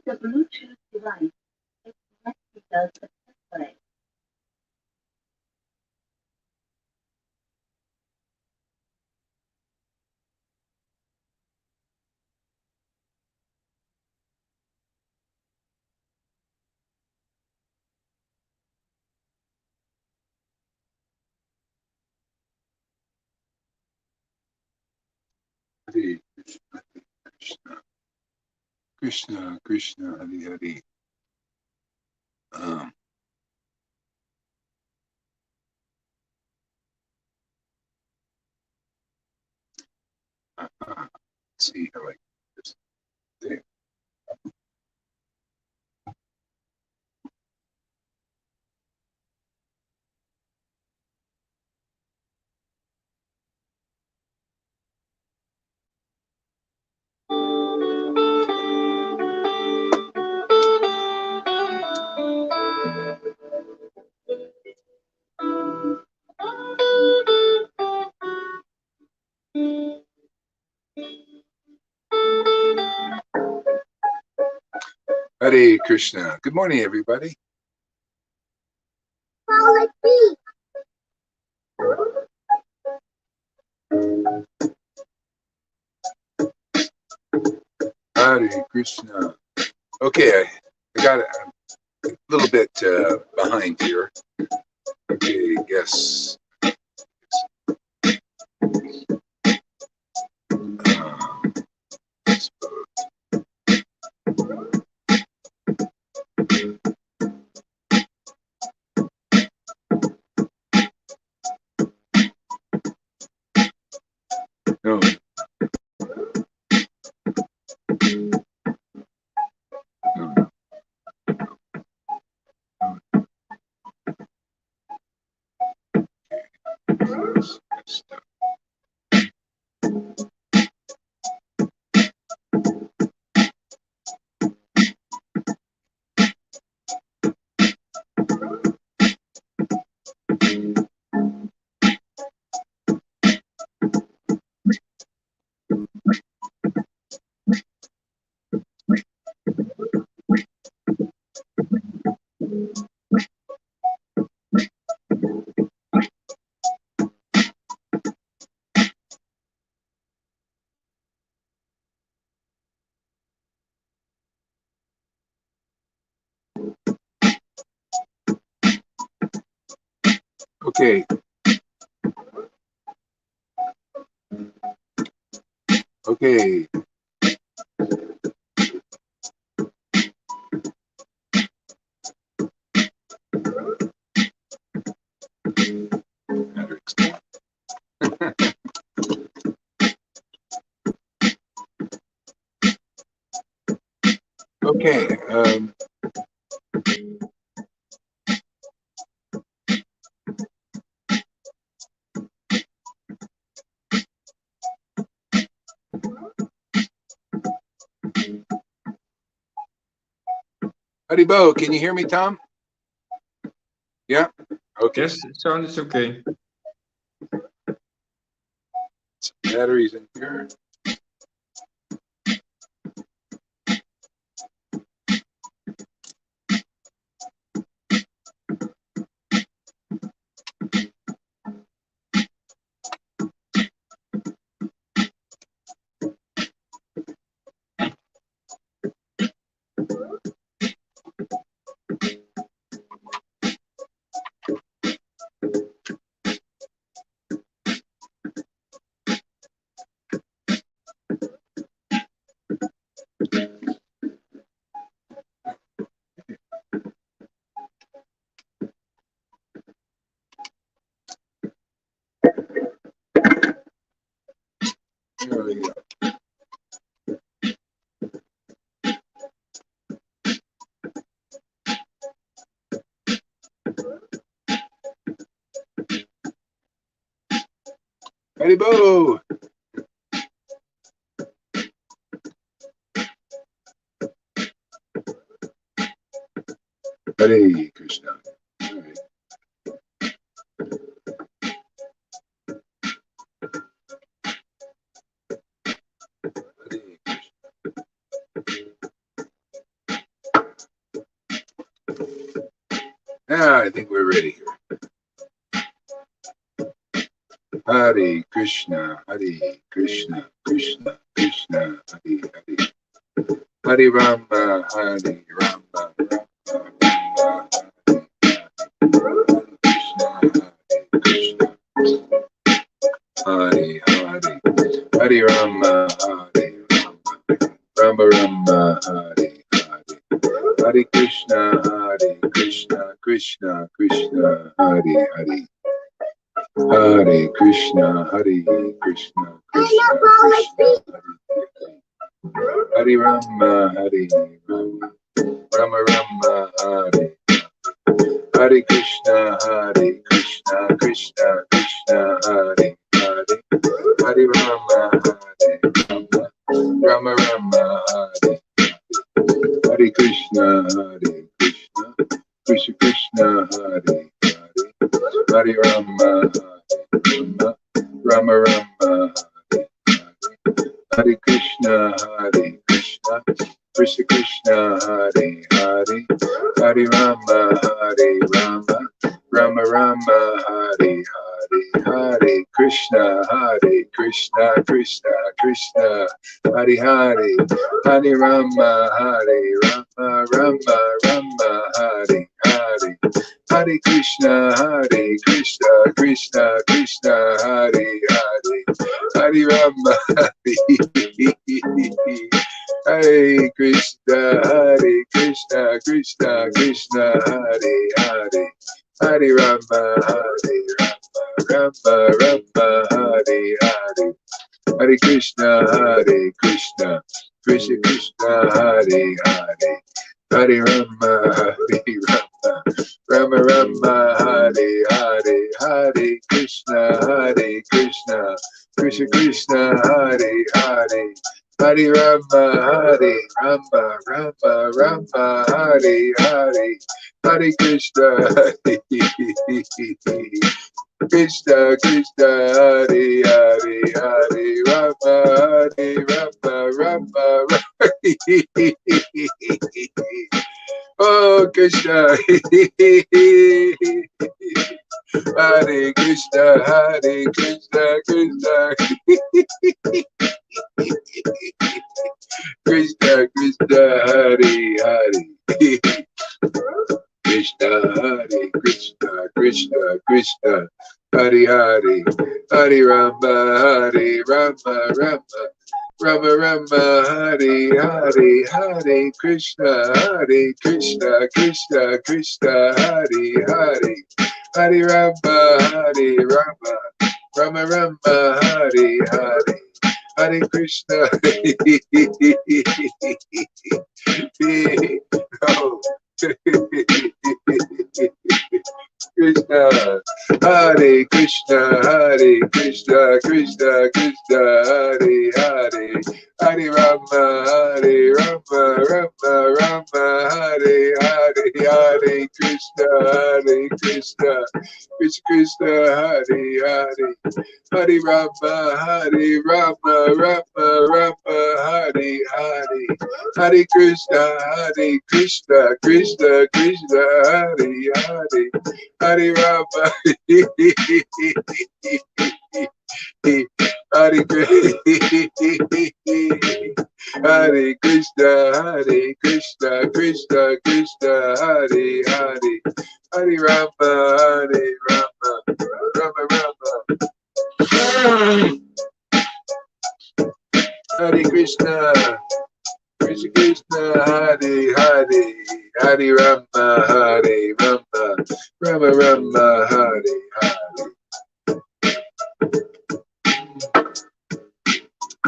The Bluetooth device is connected successfully. Hare Krishna, Krishna, Krishna, Krishna, Hare Hare. Um, let's see how I get this there. Hare Krishna. Good morning, everybody. Hare Krishna. Okay, I got a little bit behind here. Okay, yes. No. No. Okay. Okay. Okay. Haribo, can you hear me, Tom? Yeah? Okay. Yes, it sounds okay. Some batteries in here. There we go. Haribo! Hare Krishna. All right. Hare Krishna. Now I think we're ready here. Hare Krishna, Hare Krishna, Krishna Krishna, Hare Hare. Hare Rama, Hare Rama, Rama Rama, Hare Krishna, Krishna, Hare Hare. Hare Rama, Hare Rama, Rama Rama, Hare Hare. Hare Krishna, Krishna Krishna, Hare Hare. Hare Krishna, Krishna Krishna, Hare Rama, Hare Rama, Rama Rama, Hare Hare Krishna, Krishna Krishna, Hare Hare. Hare Rama, Hare Rama, Rama Rama, Hare Hare Krishna, Krishna Krishna Krishna, Hare Hare. Hare Rama, Rama, Rama Rama, Hare Hare. Hare Krishna, Krishna Krishna, Hare Hare. Hare Rama, Rama, Rama Rama, Hare Hare. Hare Krishna, Krishna Krishna, Hare Hare. Hare Rama, Rama, Rama Rama, Hare Hare. Hare Krishna, Krishna Krishna, Hare Hare. Hare Rama, Hare Krishna, Krishna Krishna, Hare Hare. Hare Rama, Rama Rama, Hare Hare. Hare Krishna, Krishna Krishna, Hare Hare. Hare Rama, Rama Rama, Hare Hare. Hare Krishna, Krishna Krishna, Hare Hare. Hare Rama, Rama Rama, Hare Hare. Hare Krishna, Krishna Krishna, Hare Hare. Hare Rama, Rama Hare. Oh Krishna, Hare Krishna, Krishna Krishna Krishna, Hare Hare. Krishna, Hare Krishna, Krishna Krishna, Hare Hare. Hare Rama, Rama Rama Rama, Hare Hare. Hare Krishna, Krishna Krishna, Hare Hare. Hare Rama, Rama Rama, Hare Hare. Hare Krishna. Oh. Krishna, Hare Krishna, Krishna Krishna, Hare Hare. Hare Rama, Rama Rama, Hare Hare. Hare Krishna, Krishna Krishna, Hare Hare. Hare Rama, Rama Rama, Hare Hare. Hare Krishna, Krishna Krishna, Hare Hare. Hare Rama, Hare Hare Krishna, Krishna Krishna, Hare Hare. Hare Rama, Rama Rama. Hare Krishna, Krishna Hare Hare. Hare Rama, Rama Rama, Hare Hare.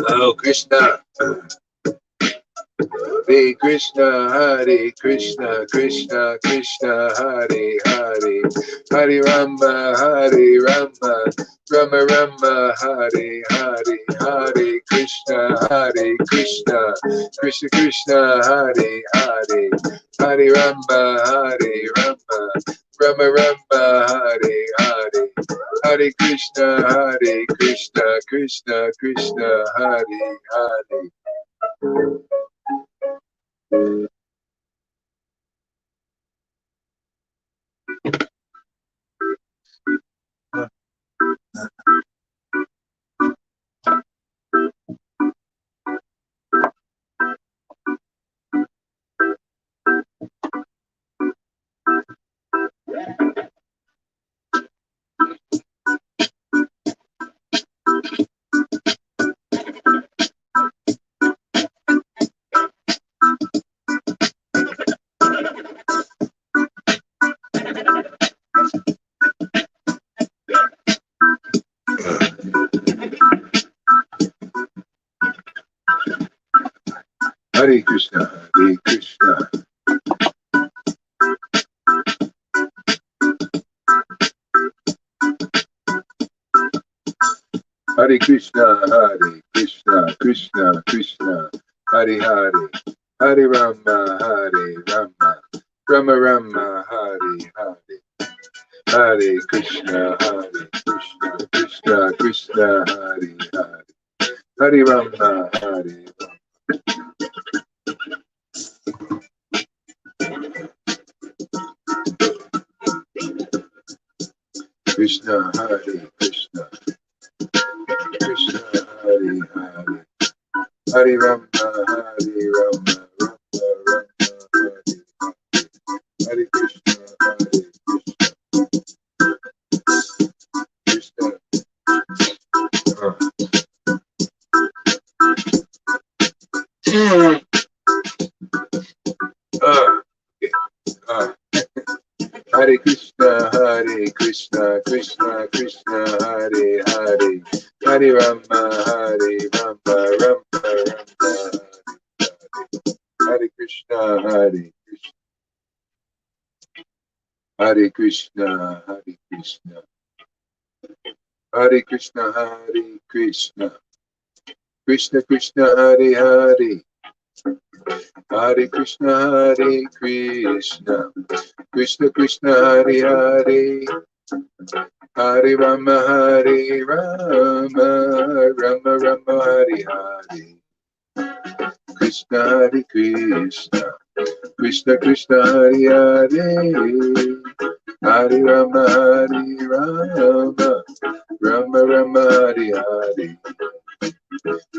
Oh Krishna, Hare Krishna, Krishna Krishna, Hare Hare. Hare Rama, Rama Rama, Hare Hare. Hare Krishna, Krishna Krishna, Hare Hare. Hare Rama, Rama Rama, Hare Hare. Hare Krishna, Krishna Krishna, Hare Hare. Krishna, Hare Krishna. Hare Krishna, Hare Krishna, Krishna Krishna, Hare Hare, Hare Rama, Hare Rama, Rama Rama, Hare Hare, Hare Krishna, Krishna Krishna, Hare Hare, Hare Rama, Hare Rama. Krishna, Hare Krishna, Krishna Hare Hare, Hare Rama, Hare Rama, Rama Rama, Hare Hare, Hare Krishna, Hare Krishna, Hare Krishna, Hare Krishna, Krishna Krishna, Hare Hare, Hare Rama, Hare Rama, Rama Rama, Hare Krishna, Hare Krishna, Hare Krishna, Hare Krishna, Hare Krishna, Hare Krishna, Krishna Krishna, Hare Hare, Hare Krishna, Hare Krishna, Krishna Krishna, Hare Hare, Hare Rama, Hare Rama, Rama Rama, Hare Hare, Krishna Hare Krishna, Krishna Krishna, Hare Hare, Hare Rama, Hare Rama, Rama Rama, Hare Hare,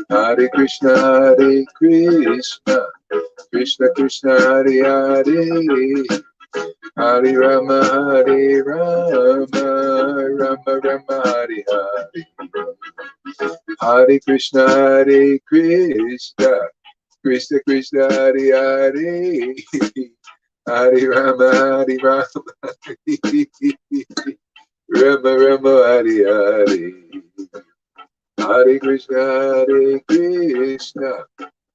Hare Krishna, Hare Krishna, Krishna Krishna, Hare Hare, Hare Rama, Hare Rama, Rama Rama, Hare Hare, Hare Krishna, Hare Krishna, Krishna Krishna, Hare Hare, Hare Rama, Hare Rama, Rama Rama, Hare Hare, Hare Krishna, Hare Krishna,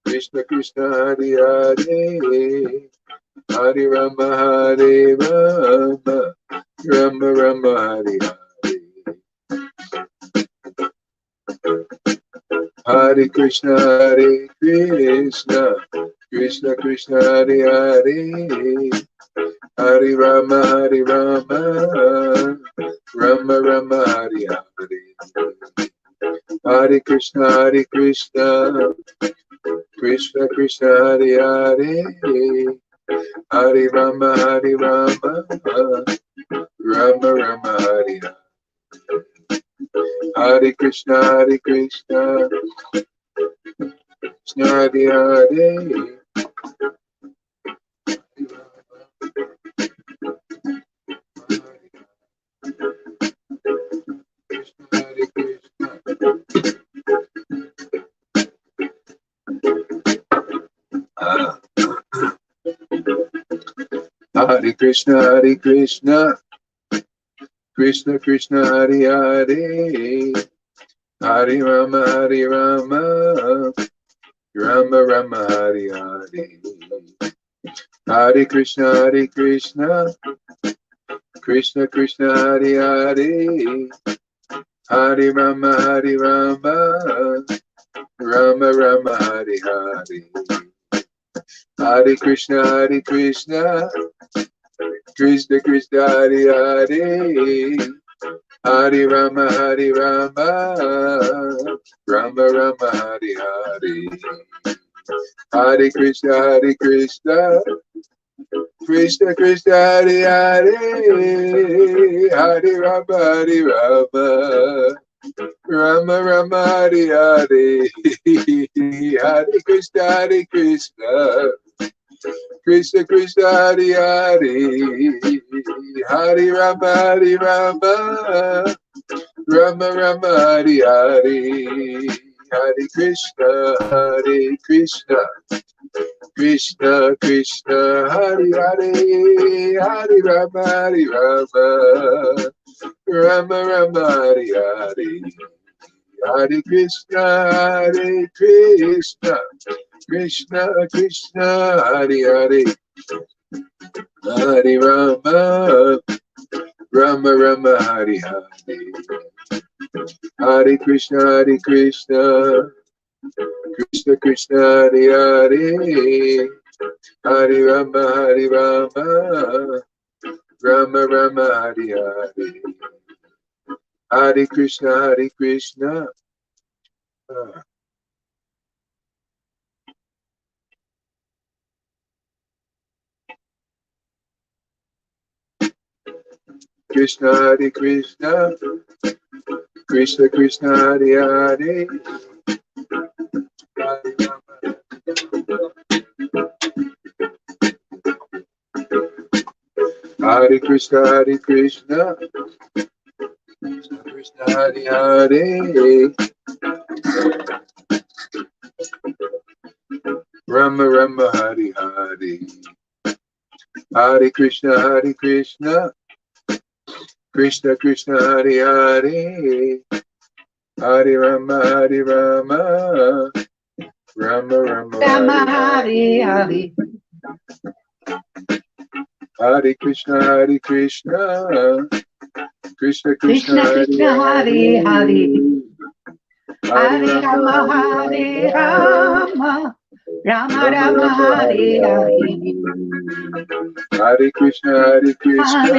Krishna Krishna, Hare Hare, Hare Rama, Hare Rama, Rama Rama, Hare Hare, Hare Krishna, Hare Krishna, Krishna Krishna, Hare Hare, Hare Rama, Hare Rama, Rama Rama, Hare Hare, Hare Krishna, Hare Krishna, Krishna Krishna, Hare Hare, Hare Rama, Hare Rama, Rama Rama, Hare Hare, Hare Krishna, Hare Krishna, Krishna Hare Hare, Hare Krishna, Hare Krishna, Hare Krishna, Krishna Krishna, Hare Hare, Hare Rama, Hare Rama, Rama Rama, Hare Hare, Hare Krishna, Hare Krishna, Krishna Krishna, Hare Hare, Hare Rama, Hare Rama, Rama Rama, Hare Hare, Hare Krishna, Hare Krishna, Krishna Krishna, Hare Hare, Hare Rama, Hare Rama, Rama Rama, Hare Hare, Hare Krishna, Hare Krishna, Krishna Krishna, Hare Hare, Hare Rama, Hare Rama, Rama Rama, Hare Hare, Hare Krishna, Hare Krishna, Krishna Krishna, Hare Hare, Hare Rama, Hare Rama, Rama Rama, Hare Hare, Hare Krishna, Hare Krishna, Krishna Krishna, Hare Hare, Hare Rama, Hare Rama, Rama Rama, Hare Hare, Hare Krishna, Hare Krishna, Krishna Krishna, Hare Hare, Hare Rama, Rama Rama, Hare Hare, Hare Krishna, Krishna Krishna, Hare Hare, Hare Rama, Rama Rama, Hare Hare, Hare Krishna, Krishna Hare Krishna, Krishna Krishna, Hare Hare, Hare Rama, Hare Krishna, Krishna Krishna, Hare Hare, Rama Rama, Hare Hare, Hare Krishna, Krishna Krishna, Hare Hare, Hare Rama, Rama Rama, Hare Hare, Hare Krishna, Krishna Krishna, Hare Hare, Hare Rama, Rama Rama, Hare Hare, Hare Krishna, Hare Krishna,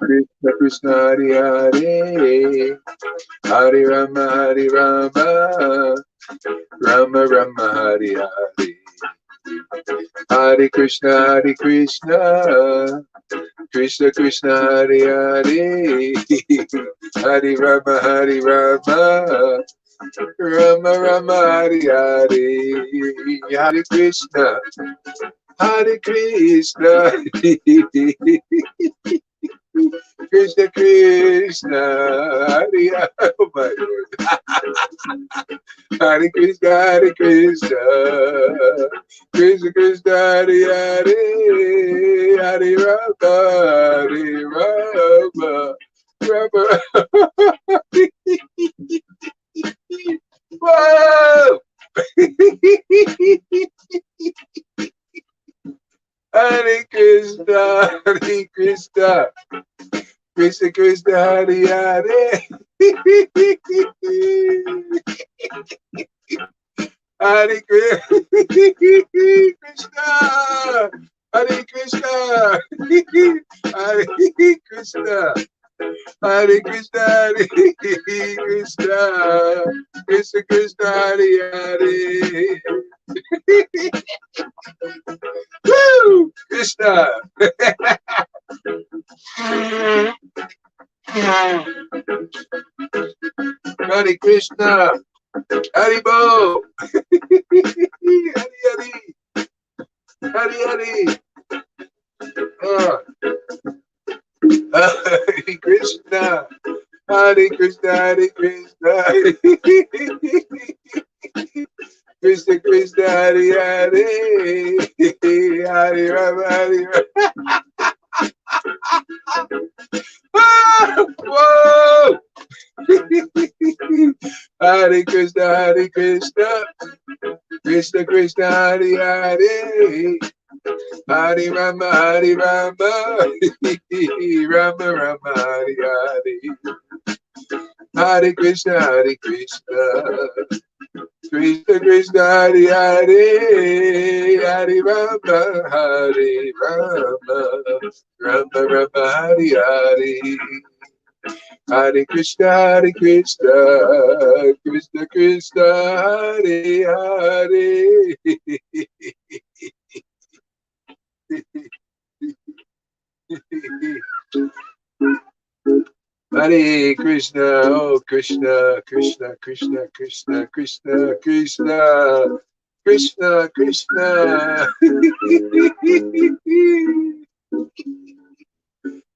Krishna Krishna, Hare Hare, Hare Rama, Rama Rama, Hare Hare, Hare Krishna, Krishna Krishna, Hare Hare, Hare Rama, Rama Rama, Hare Hare, Hare Krishna, Krishna Krishna, Hare Hare, oh my Lord. Hare Krishna, Krishna Krishna, Hare Hare, Hare Rama, Rama. Whoa! Hare Krishna, Krishna Krishna, Hare Hare, Hare Krishna, Hare Krishna, Hare Krishna, Hare Krishna, Hare Krishna, Krishna Krishna, Hare Hare. Woo! Krishna. Hare Krishna, Haribo, Hari. Hare Krishna, Hare Krishna, Krishna Krishna, Hare Hare, Hare Rama, Whoa! Hare Krishna, Krishna Krishna, Hare Hare, Hare Rama, Rama Rama, Hare Hare, Hare Krishna, Krishna Krishna, Hare Hare, Hare Rama, Rama Rama, Hare Hare, Hare Krishna, Krishna Krishna, Hare Hare. Hare Krishna, oh Krishna, Krishna Krishna, Krishna Krishna, Krishna Krishna, Krishna.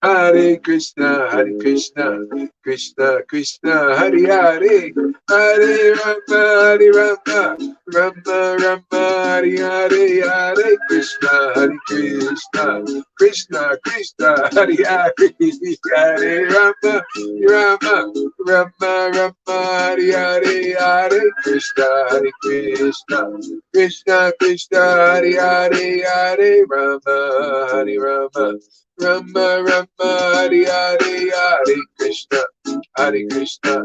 Hare Krishna, Hare Krishna, Krishna Krishna, Hare Hare, Hare Rama, Hare Rama, Rama Rama, Hare Hare, Hare Krishna, Hare Krishna, Krishna Krishna, Hare Hare, Hare Rama, Rama, Rama Rama, Hare Hare, Hare Krishna, Hare Krishna, Krishna Krishna, Hare Hare, Hare Rama, Hare Rama, Rama Rama, Hare Hare, Hare Krishna, Hare Krishna,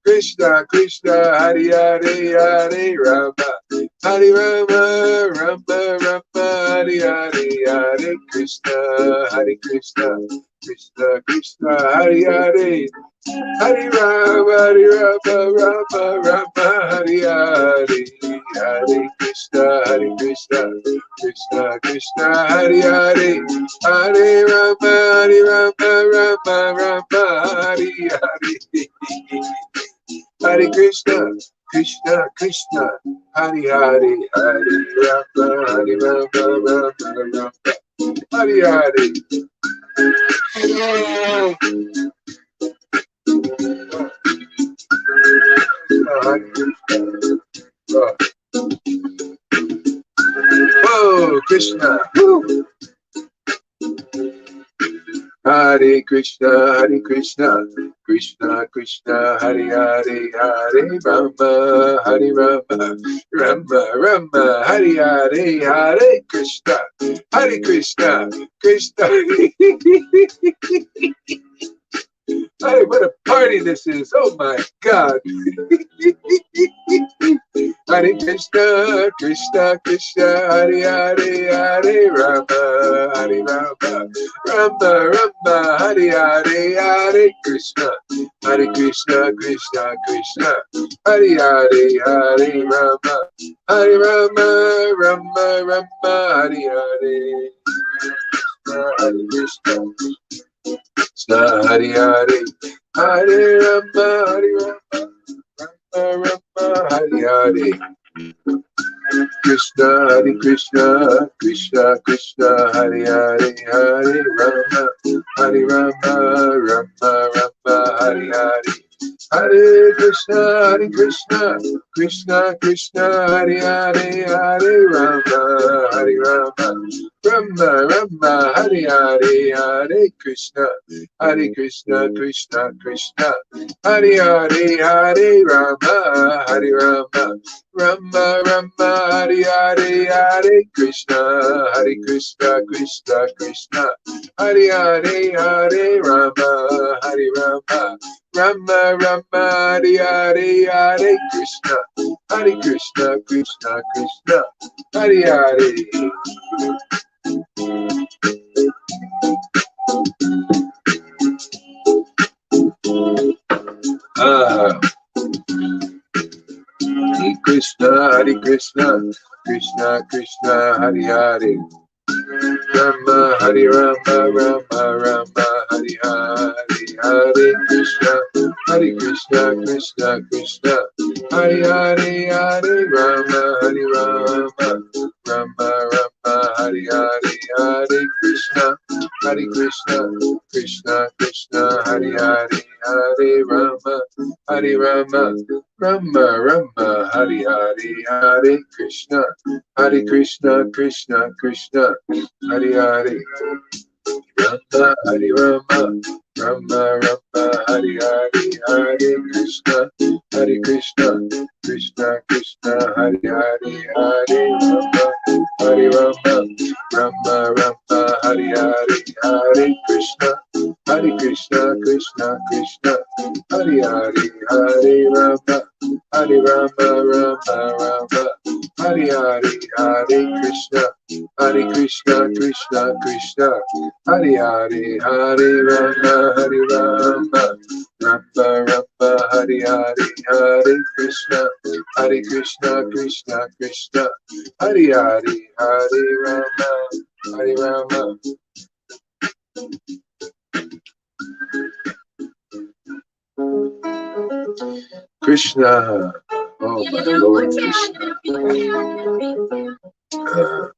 Krishna Krishna, Hare Hare, Hare Rama, Hare Rama, Rama Rama, Hare Hare, Hare Krishna, Hare Krishna, Krishna Krishna, Hare Hare, Hare Rama, Hare Rama, Rama Rama, Hare Hare, Hare Krishna, Hare Krishna, Krishna Krishna, Hare Hare, Hare Rama, Hare Rama, Rama Rama, Hare Hare, Hare Krishna, Krishna Krishna, Hare Hare, Hare Rama, Hare Rama, Rama Rama, Hare Hare. Oh, Krishna. Woo. Hare Krishna, Hare Krishna, Krishna Krishna, Hare Hare, Hare Rama, Hare Rama, Rama Rama, Hare Hare, Hare Krishna, Hare Krishna, Krishna. Hey, what a party this is! Oh my God! Hare Krishna, Krishna Krishna, Hare Hare, Hare Rama, Hare Rama, Rama Rama, Hare Hare, Hare Krishna, Hare Krishna, Krishna Krishna, Hare Hare, Hare Rama, Hare Rama, Rama Rama, Hare Hare, Hare Krishna, Krishna Hare Hare, Hare Rama, Hare Rama, Rama Hare Hare. Krishna Hare Krishna, Krishna Krishna, Hare Hare, Hare Rama, Hare Rama, Rama Rama, Hare Hare. Hare Krishna, Krishna Krishna, Hare Hare, Hare Rama, Hare Rama, Rama Rama, Hare Hare, Hare Krishna, Krishna Krishna, Hare Hare, Hare Rama, Hare Rama, Rama Rama, Hare Hare, Hare Krishna, Krishna Krishna, Hare Hare, Hare Rama, Hare Rama, Rama Rama, Hare Hare, Hare Krishna, Krishna Krishna, Hare Hare. Hare Krishna, Krishna Krishna, Hare Hare, Rama Hare Rama, Rama Rama, Hare Hare, Hare Krishna, Krishna Krishna, Hare Hare, Hare Rama, Rama Rama, Hare Hare, Hare Krishna, Krishna Krishna, Hare Hare, Hare Rama, Rama Rama, Hare Hare, Hare Krishna, Krishna Krishna, Hare Hare, Rama Hare Rama, Rama Rama, Hare Hare, Hare Krishna, Krishna Krishna, Hare Hare, Hare Rama, Rama Rama, Hare Hare, Hare Krishna, Krishna Krishna, Hare Hare, Hare Rama, Rama Rama, Hare Hare, Hare Krishna, Krishna Krishna, Hare Hare, Hare Rama, Rama Rama, Hare Hare, Hare Krishna, Krishna Krishna, Hare Hare, Hare Rama, Rama. Krishna, oh my Lord Krishna,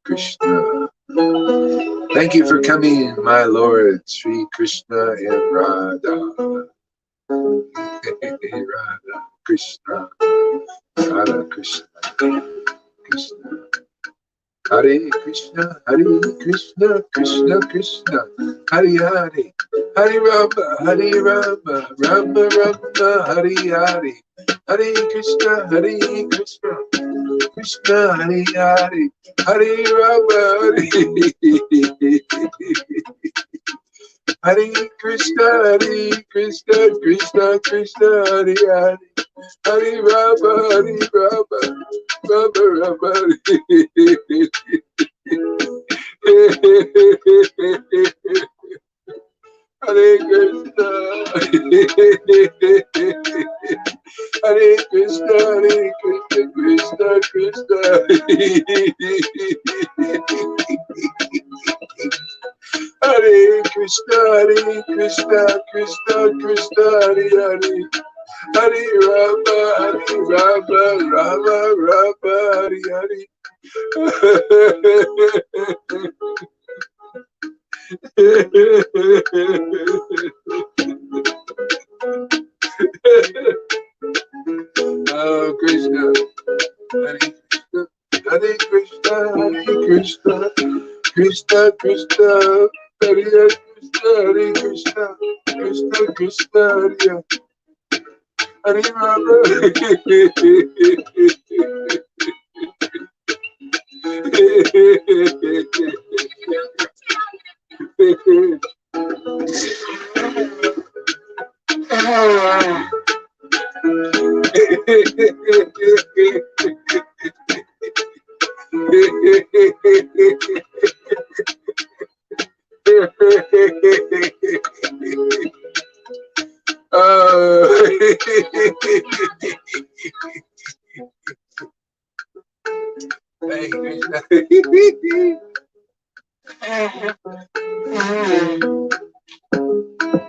Krishna. Thank you for coming, my Lord, Sri Krishna and Radha. Radha Krishna, Radha Krishna, Krishna. Hare Krishna, Hare Krishna, Krishna Krishna, Hare Hare, Hare Rama, Hare Rama, Rama Rama, Hare Hare, Hare Krishna, Hare Krishna, Krishna Hare Hare, Hare Rama, Hare Krishna, Hare Krishna, Krishna Krishna, Hare Hare, Hare Rama, Hare Rama, Rama Rama, Hare Krishna, Hare Krishna, Hare Krishna, Krishna Krishna, Hare Krishna, Hare Krishna, Krishna Krishna, Hare Hare, Hare Rama, Rama Rama, Hare Hare. Oh, Krishna, Hare Krishna, Hare Krishna, Hare Krishna, Krishna Krishna, Hare Hare Krishna, Krishna Krishna, Hare Hare Rama.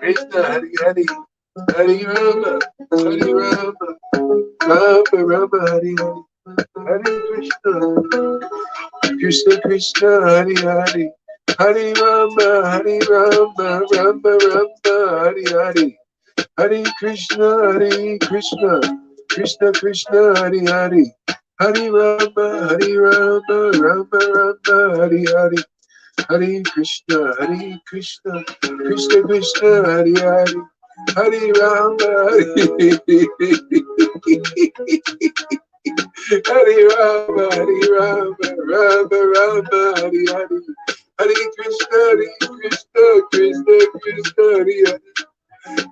Krishna, Hare Hare, Hare Rama, Hare Rama, Rama Rama, Hare Hare, Hare Krishna, Krishna Krishna, Hare Hare, Hare Rama, Hare Rama, Rama Rama, Hare Hare, Hare Krishna, Hare Krishna, Krishna Krishna, Hare Hare, Hare Rama, Hare Rama, Rama Rama, Hare Hare, Hare Krishna, Krishna Krishna, Hare Hare, Hare Rama, Hare Rama, Rama Rama, Hare Hare, Hare Krishna, Krishna Krishna, Hare Hare,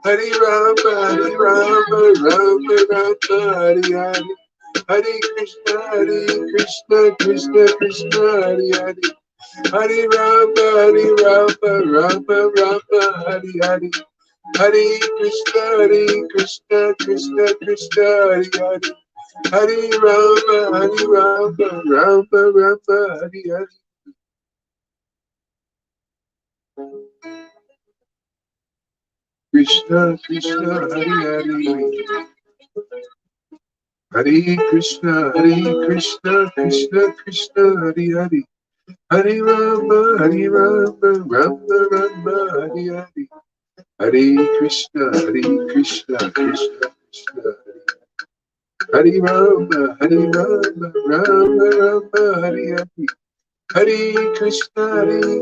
Hare Rama, Rama Rama, Hare Hare, Hare Krishna, Krishna Krishna, Hare Hare, Hare Rama, Rama Rama, Hare Hare, Hare Krishna, Krishna Krishna, Hare Hare, Hare Rama, Rama Rama, Hare Hare. Krishna, Krishna, Hare Hare, Hare Krishna, Krishna Krishna, Hare Hare, Hare Rama, Rama Rama, Hare Hare, Hare Krishna, Krishna Krishna, Hare Rama, Rama Rama, Hare Hare, Hare Krishna,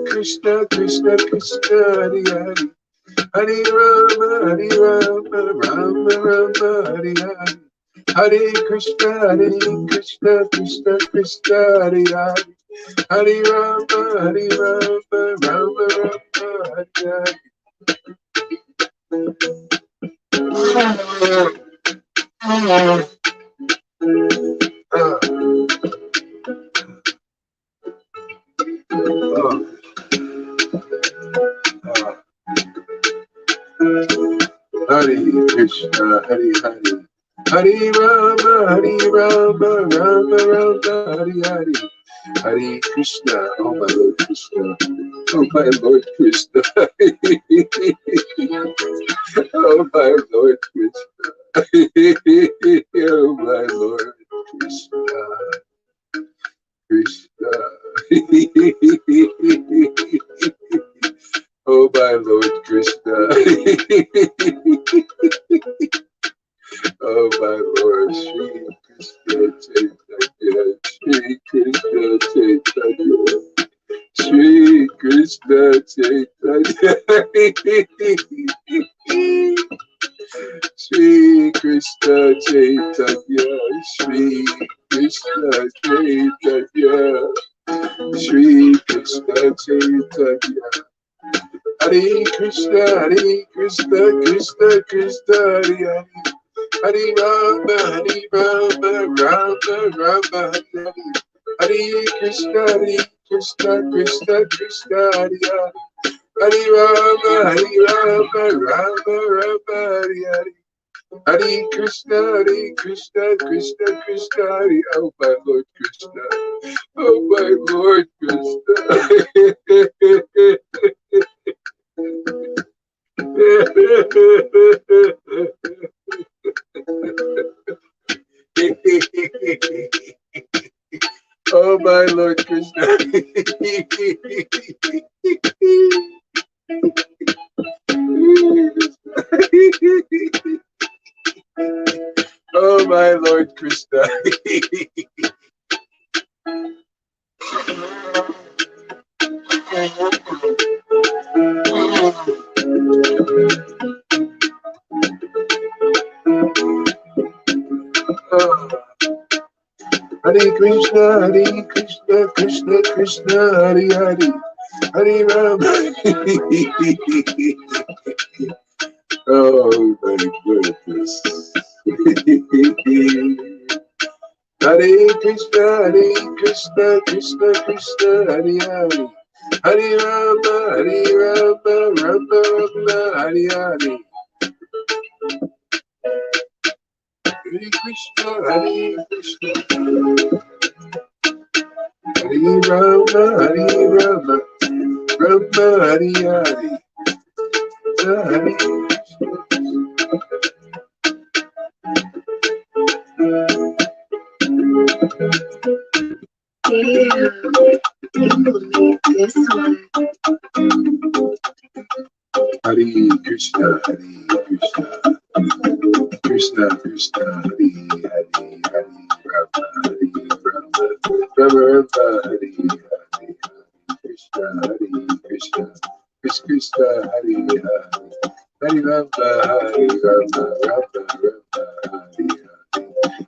Krishna Krishna, Hare Hare, Hare Rama, Rama Rama, Hare Hare, Hare Krishna, Krishna Krishna, Hare Hare, Hare Rama, Rama Rama, Hare Hare. Hare Krishna, Hare Hare, Hare Rama, Rama Rama, Hare Hare, Hare Krishna, oh my Lord Krishna, oh my Lord Krishna, oh my Lord Krishna, oh my Lord Krishna, Krishna. Oh my Lord, Shri Krishna Chaitanya, Shri Krishna Chaitanya, Shri Krishna Chaitanya, Shri Krishna Chaitanya, Shri Krishna Chaitanya, Shri Krishna Chaitanya. Hare Krishna, Krishna Krishna, Hare Hare. Hare Rama, Rama, Rama, Hare Hare. Hare Krishna, Krishna Krishna, Hare Hare. Hare Rama, Rama, Rama, Hare Hare. Hare Krishna, Krishna Krishna, Hare. Oh my Lord Krishna, oh my Lord Krishna. Oh my Lord Krishna. Oh my Lord Krishna. Hare Krishna, Krishna Krishna, Hare Hare. Hare Rama. Oh my goodness. Hare Krishna, Krishna Krishna, Hare Hare. Hare Rama, Rama, Rama, Hare Hare. Hare Krishna, Krishna. Hare Rama, Rama, Rama, Hare Hare. Hare Krishna. Implement this one. Hare Krishna, Krishna Krishna, Hare Hare, Hare Rama, Rama, Rama, Hare Hare, Krishna, Krishna, Krishna, Hare Hare, Hare Rama, Rama, Rama, Hare Hare.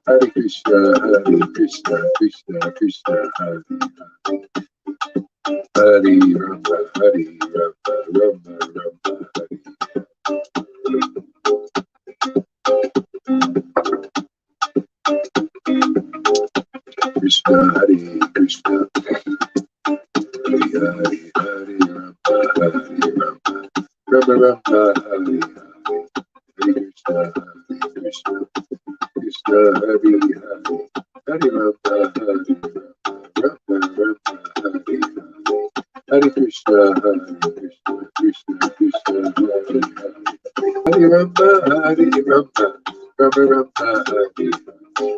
Hare Krishna, Krishna, Krishna, Hare Hare. Hare Rama, Rama, Rama, Hare. Krishna, Hare Krishna, Hare Hare, Hare Rama, Rama, Rama, Hare Hare. Hare Krishna, Krishna, Krishna, Hare Hare, Hare Rama, Rama, Rama, Hare Hare. Hare Krishna, Krishna, Krishna, Hare Hare. Hare Rama, Rama, Rama, Hare Hare.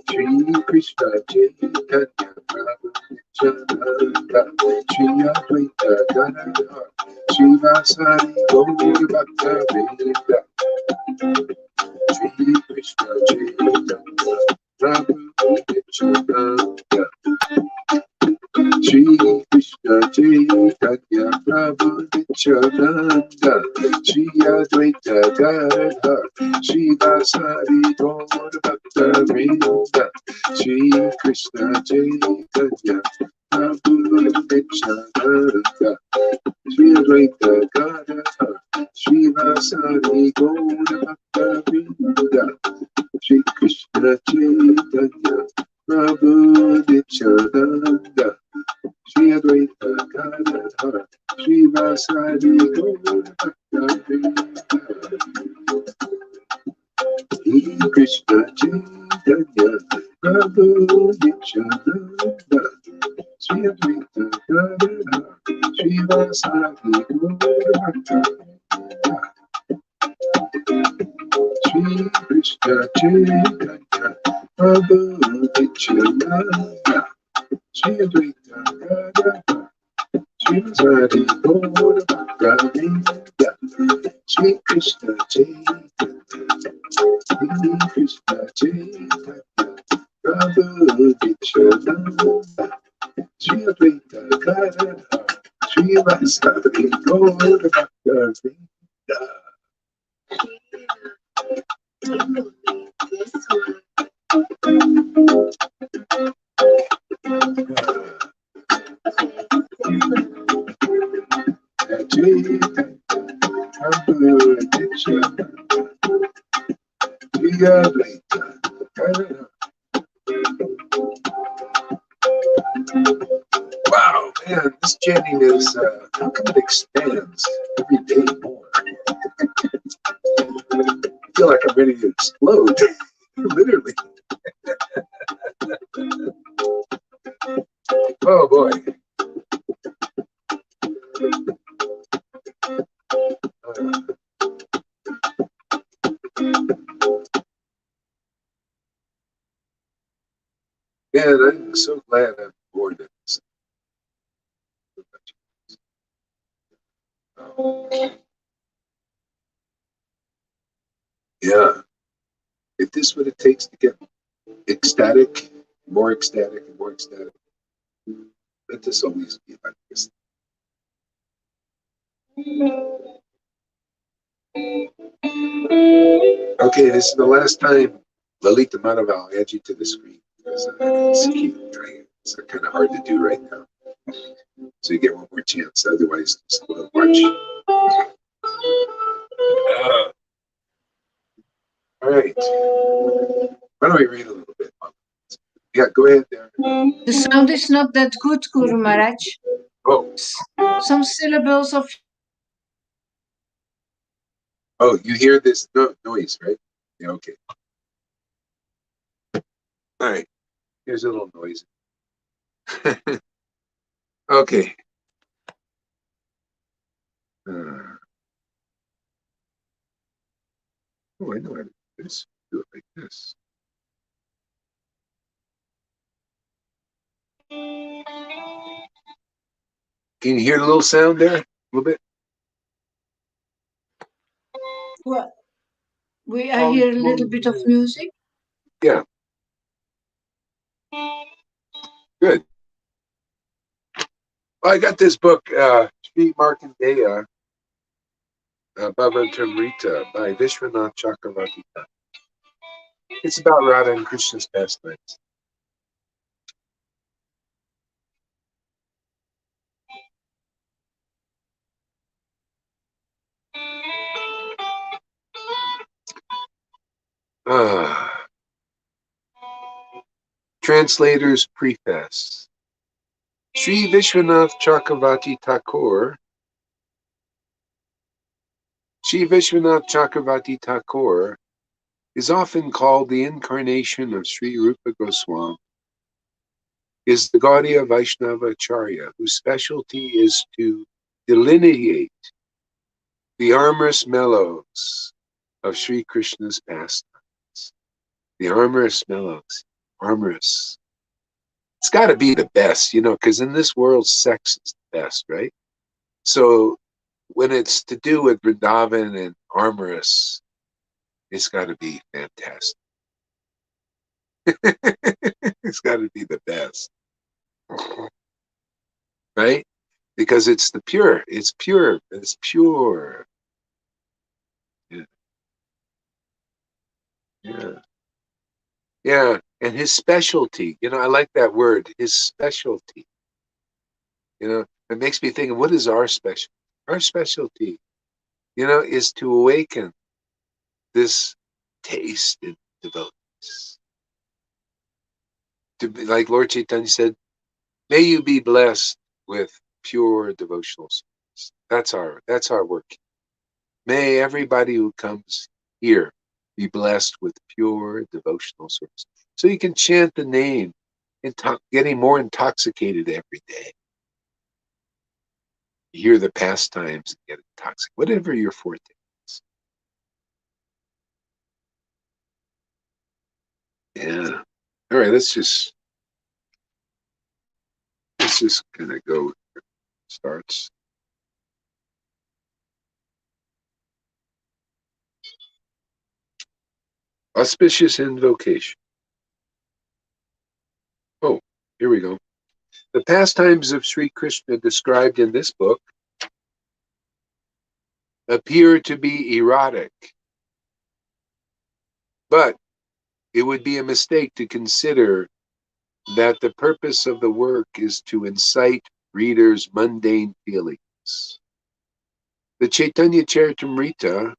Shri Krishna Chaitanya Prabhu Nityananda Shri Advaita Gadadhara Shri Vasari Gaur Bhakta Vrinda. Shri Krishna Chaitanya Prabhu Nityananda Shri Krishna Chaitanya Prabhu Nityananda Shri Advaita Gadadhara Shri Vasari Gaur Bhakta Vrinda. Shri Krishna Chaitanya Prabhu Nityananda Shri Advaita Gadadhara Shri Vasari Gaur Bhakta Vrinda. Shri Krishna Chaitanya Prabhu Nityananda Shri Advaita Gadadhara Shri Vasari Gaur Bhakta Vrinda. Shri Krishna Chaitanya Prabhu Nityananda Shri Advaita Gadadhara Shri Vasari Gaur Bhakta Vrinda. Shri Krishna Chaitanya Prabhu Nityananda Shri Advaita Gadadhara Shri Vasari Gaur Bhakta Vrinda. Shri Krishna Chaitanya, Shri Krishna Chaitanya, Prabhu Nityananda, Shri Advaita Gadadhar, Shri Vasavi Gaura Bhakta. Wow, man, this chanting is, how come it expands every day more? I feel like I'm ready to explode, literally. Oh boy. Man, I'm so glad I'm born in this. Yeah, if this is what it takes to get ecstatic, more ecstatic, and more ecstatic, let this always be like this. Okay, this is the last time Lalita Madhava, I'll add you to the screen because it's cute. Right? It's kind of hard to do right now. So you get one more chance. Otherwise, it's a little much. All right. Why don't we read a little bit? Yeah, go ahead there. The sound is not that good, Guru Maharaj. Oh. Some syllables of... Oh, you hear this noise, right? Yeah, okay. All right. Here's a little noise. Okay. Oh, I know how to do this. Do it like this. Can you hear the little sound there? A little bit? Well, I hear a little bit of music. Yeah. Good. Well, I got this book, Sri Markandeya Bhavatamrita by Vishwanath Chakravarti. It's about Radha and Krishna's pastimes. Translator's Preface. Sri Vishwanath Chakravarti Thakur. Sri Vishwanath Chakravarti Thakur is often called the incarnation of Sri Rupa Goswami. Is the Gaudiya Vaishnava Acharya, whose specialty is to delineate the amorous mellows of Sri Krishna's pastimes. The amorous mellows, amorous. It's got to be the best, because in this world, sex is the best, right? So when it's to do with Vrindavan and amorous, it's got to be fantastic. It's got to be the best, right? Because it's the pure. It's pure. It's pure. Yeah. Yeah. Yeah. And his specialty, I like that word, his specialty. It makes me think of what is our specialty? Our specialty, is to awaken this taste in devotees. To be, like Lord Chaitanya said, may you be blessed with pure devotional service. That's our work. May everybody who comes here be blessed with pure devotional service. So you can chant the name, getting more intoxicated every day. You hear the pastimes and get intoxicated, whatever your forte is. Yeah. All right, let's just kind of go. Starts. Auspicious invocation. Oh, here we go. The pastimes of Sri Krishna described in this book appear to be erotic, but it would be a mistake to consider that the purpose of the work is to incite readers' mundane feelings. The Chaitanya Charitamrita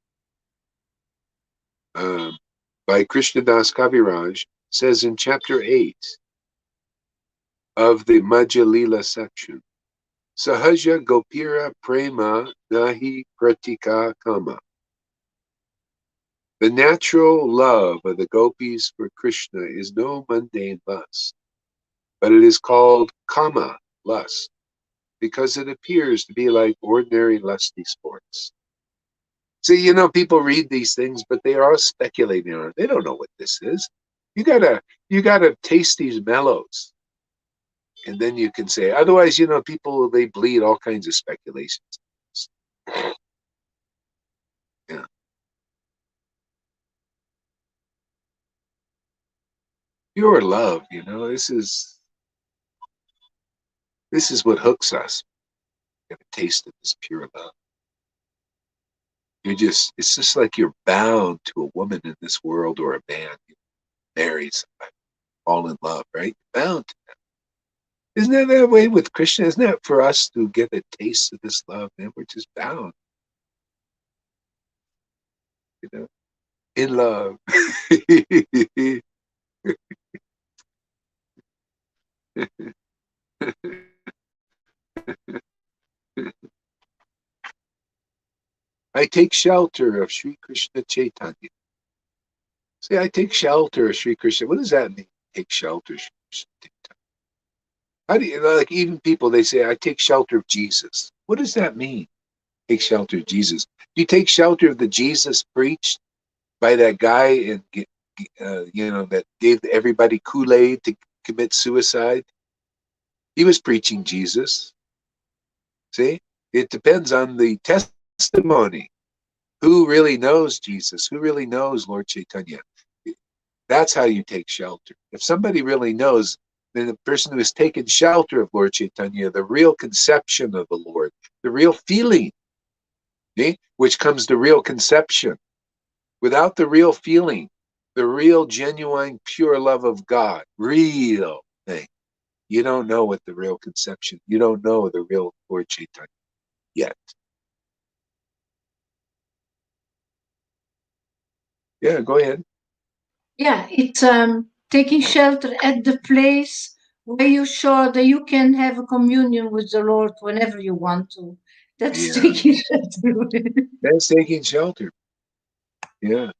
by Krishnadas Kaviraj says in chapter 8 of the Madhya Lila section, Sahaja Gopira Prema Nahi Pratika Kama. The natural love of the gopis for Krishna is no mundane lust, but it is called kama, lust, because it appears to be like ordinary lusty sports. See, people read these things, but they are all speculating on it. They don't know what this is. You gotta taste these mellows, and then you can say. Otherwise, people, they bleed all kinds of speculations. Yeah. Pure love, this is what hooks us. Get a taste of this pure love. It's just like you're bound to a woman in this world, or a man. You marry somebody, fall in love, right? You're bound to them. Isn't that way with Krishna? Isn't that for us to get a taste of this love, man? We're just bound, in love. I take shelter of Sri Krishna Chaitanya. Say, I take shelter of Sri Krishna. What does that mean? Take shelter of Sri Krishna Chaitanya. How do you, like, even people, they say, I take shelter of Jesus. What does that mean? Take shelter of Jesus. Do you take shelter of the Jesus preached by that guy that gave everybody Kool-Aid to commit suicide? He was preaching Jesus. See, it depends on the testimony. Who really knows Jesus? Who really knows Lord Chaitanya? That's how you take shelter. If somebody really knows, then the person who has taken shelter of Lord Chaitanya, the real conception of the Lord, the real feeling, which comes to real conception. Without the real feeling, the real, genuine, pure love of God, real thing, you don't know what the real conception, you don't know the real Lord Chaitanya yet. Yeah, go ahead. Yeah, it's taking shelter at the place where you're sure that you can have a communion with the Lord whenever you want to. That's Yeah, taking shelter. that's taking shelter. Yeah.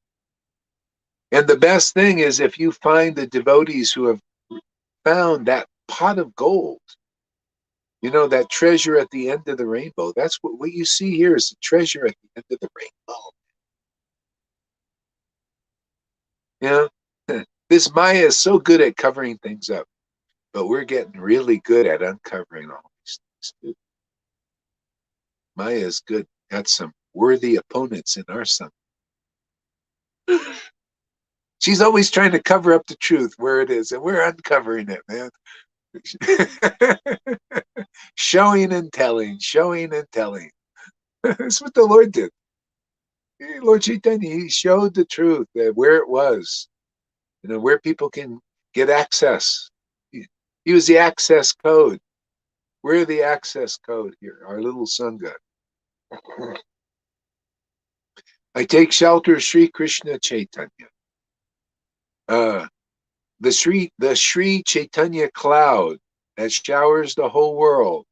And the best thing is if you find the devotees who have found that pot of gold, that treasure at the end of the rainbow. That's what you see here is the treasure at the end of the rainbow. This Maya is so good at covering things up, but we're getting really good at uncovering all these things too. Maya is good. Got some worthy opponents in our son. She's always trying to cover up the truth where it is, and we're uncovering it, man. Showing and telling, showing and telling. That's what the Lord did. Lord Chaitanya, he showed the truth, that where it was, where people can get access. He was the access code. We're the access code here, our little Sangha. I take shelter of Sri Krishna Chaitanya. The Sri Chaitanya cloud that showers the whole world.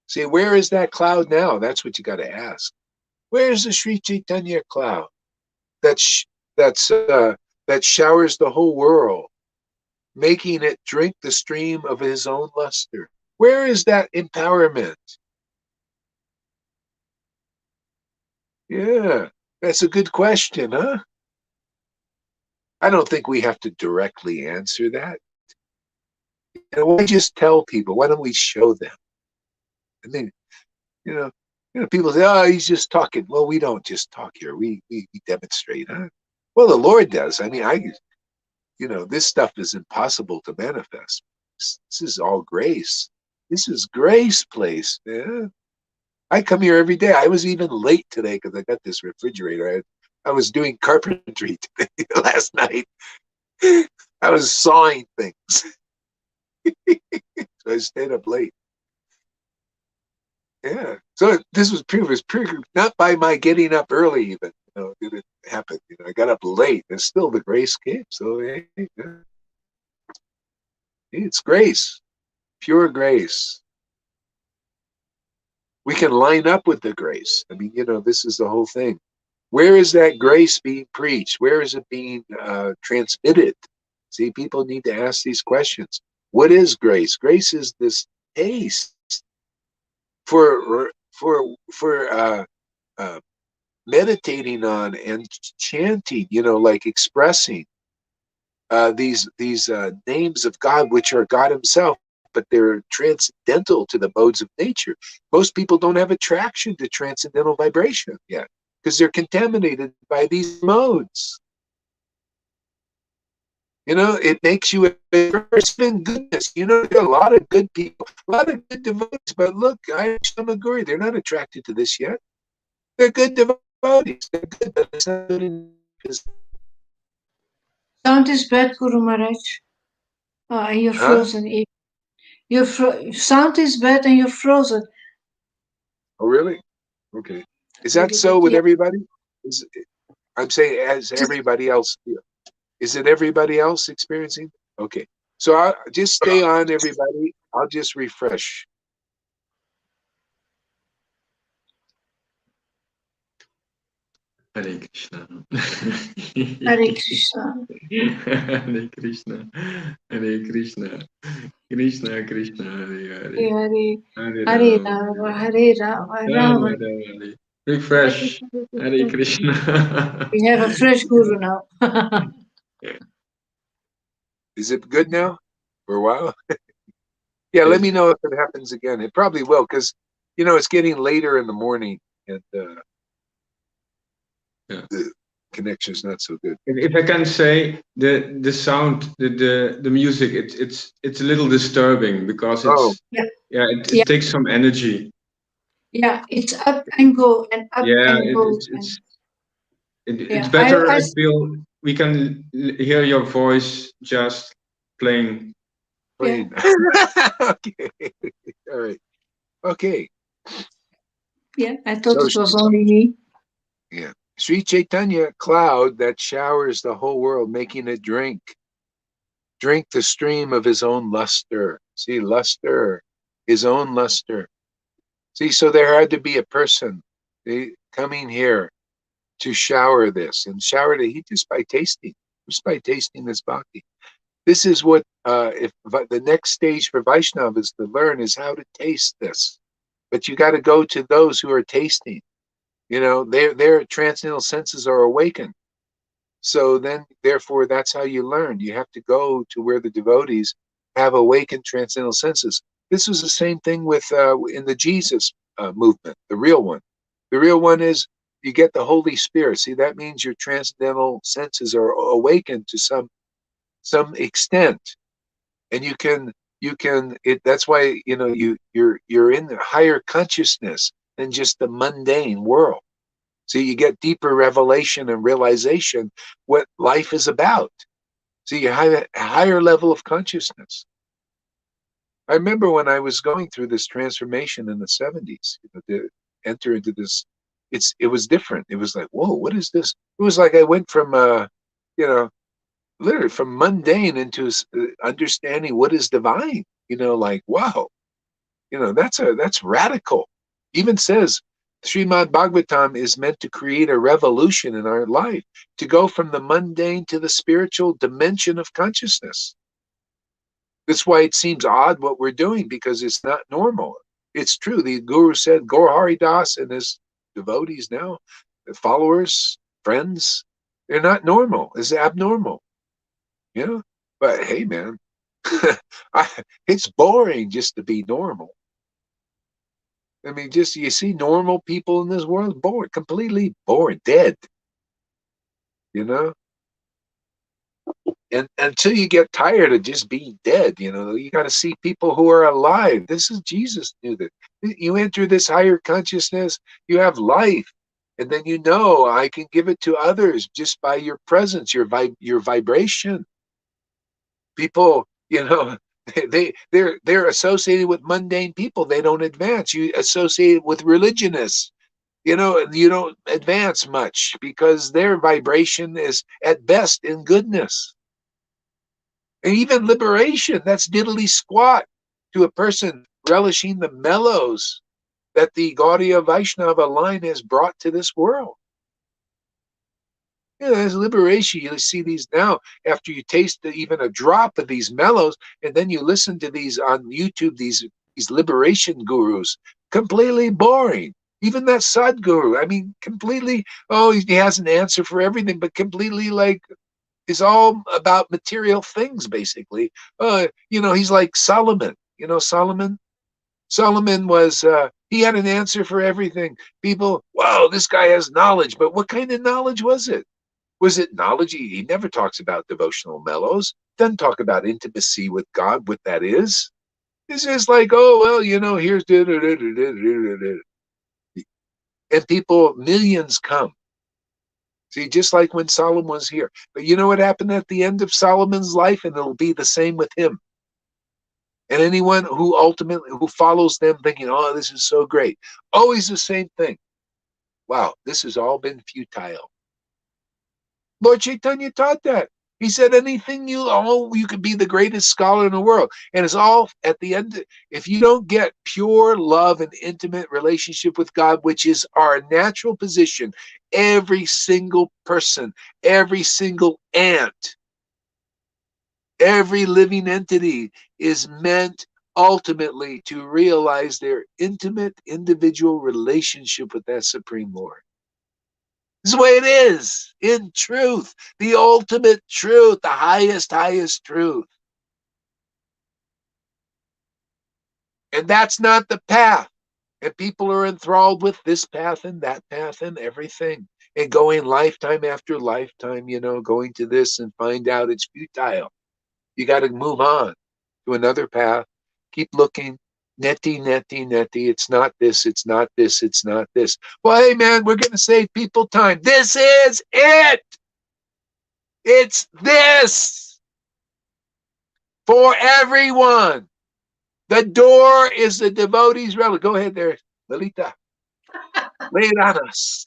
See, where is that cloud now? That's what you got to ask. Where's the Sri Chaitanya cloud that showers the whole world, making it drink the stream of his own luster? Where is that empowerment? Yeah, that's a good question, huh? I don't think we have to directly answer that. Why just tell people? Why don't we show them? And then, you know, people say, "Oh, he's just talking." Well, we don't just talk here. We demonstrate, huh? Well, the Lord does. I mean, this stuff is impossible to manifest. This is all grace. This is grace place. Yeah. I come here every day. I was even late today because I got this refrigerator. I was doing carpentry today, last night. I was sawing things. So I stayed up late. Yeah. So this was pure, not by my getting up early even. It didn't happen. I got up late and still the grace came. So hey, yeah. It's grace, pure grace. We can line up with the grace. I mean, this is the whole thing. Where is that grace being preached? Where is it being transmitted? See, people need to ask these questions. What is grace? Grace is this taste for meditating on and chanting. Like expressing these names of God, which are God Himself, but they're transcendental to the modes of nature. Most people don't have attraction to transcendental vibration yet because they're contaminated by these modes. It makes you a person in goodness. There are a lot of good people, a lot of good devotees, but look, I agree, they're not attracted to this yet. They're good devotees. They're good, but it's not good because Sound is bad, Guru Maharaj. And you're frozen. Sound is bad and you're frozen. Oh, really? Okay. Is A that little so bit, with yeah. everybody? I'm saying as everybody else here. Is it everybody else experiencing? Okay. So I'll just stay on, everybody. I'll just refresh. Hare Krishna. Hare Krishna. Hare Krishna. Hare Krishna. Krishna Krishna Hare Hare. Hare Hare Hare Rama. Rama, Hare Rama, Rama. Rama Hare. Refresh. Hare Krishna. We have a fresh Guru now. Is it good now? For a while? Yeah, let Yes. me know if it happens again. It probably will, because it's getting later in the morning and Yeah. the connection's not so good. If I can say the sound, the music, it's a little disturbing because Oh, it takes some energy. Yeah, it's up and go and up Yeah, and go. it's better. I feel we can hear your voice just playing. plain. Okay. All right. Okay. Yeah, I thought it was only me. Yeah. Sri Chaitanya, cloud that showers the whole world, making it drink the stream of his own luster. See, luster, his own luster. See, so there had to be a person coming here to shower this and shower it just by tasting this bhakti. This is what if the next stage for Vaishnavas to learn is how to taste this. But you got to go to those who are tasting. Their transcendental senses are awakened. So then, therefore, that's how you learn. You have to go to where the devotees have awakened transcendental senses. This was the same thing with in the Jesus movement, the real one. The real one is you get the Holy Spirit. See, that means your transcendental senses are awakened to some extent, and that's why you're in the higher consciousness than just the mundane world. So you get deeper revelation and realization what life is about. So you have a higher level of consciousness. I remember when I was going through this transformation in the 70s, to enter into this, it was different. It was like, whoa, what is this? It was like I went from, literally from mundane into understanding what is divine. Like, wow, that's radical. Even says Srimad Bhagavatam is meant to create a revolution in our life, to go from the mundane to the spiritual dimension of consciousness. That's why it seems odd what we're doing, because it's not normal. It's true. The Guru said, Gaur Hari Das and his devotees now, followers, friends, they're not normal. It's abnormal. But hey, man, it's boring just to be normal. I mean, just you see normal people in this world bored, completely bored, dead. And until you get tired of just being dead, you got to see people who are alive. This is Jesus knew that. You enter this higher consciousness, you have life. And then I can give it to others just by your presence, your vibration. People, they're associated with mundane people. They don't advance. You associate with religionists. You don't advance much because their vibration is at best in goodness. And even liberation, that's diddly squat to a person relishing the mellows that the Gaudiya Vaishnava line has brought to this world. There's liberation. You see these now after you taste even a drop of these mellows, and then you listen to these on YouTube, these liberation gurus, completely boring. Even that Sadguru, I mean, completely, he has an answer for everything, but completely is all about material things, basically. He's like Solomon. Solomon? Solomon was, he had an answer for everything. People, wow, this guy has knowledge, but what kind of knowledge was it? Was it knowledge? He never talks about devotional mellows, doesn't talk about intimacy with God, what that is. It's just like, here's and people, millions come. See, just like when Solomon was here. But you know what happened at the end of Solomon's life? And it'll be the same with him. And anyone who follows them thinking, oh, this is so great. Always the same thing. Wow, this has all been futile. Lord Chaitanya taught that. He said anything you could be the greatest scholar in the world. And it's all at the end. If you don't get pure love and intimate relationship with God, which is our natural position, every single person, every single ant, every living entity is meant ultimately to realize their intimate individual relationship with that Supreme Lord. This is the way it is, in truth, the ultimate truth, the highest truth. And that's not the path. And people are enthralled with this path and that path and everything. And going lifetime after lifetime, going to this and find out it's futile. You got to move on to another path. Keep looking. Neti. It's not this. It's not this. It's not this. Well, hey, man, we're going to save people time. This is it. It's this for everyone. The door is the devotee's relic. Go ahead there, Lalita. Lay it on us.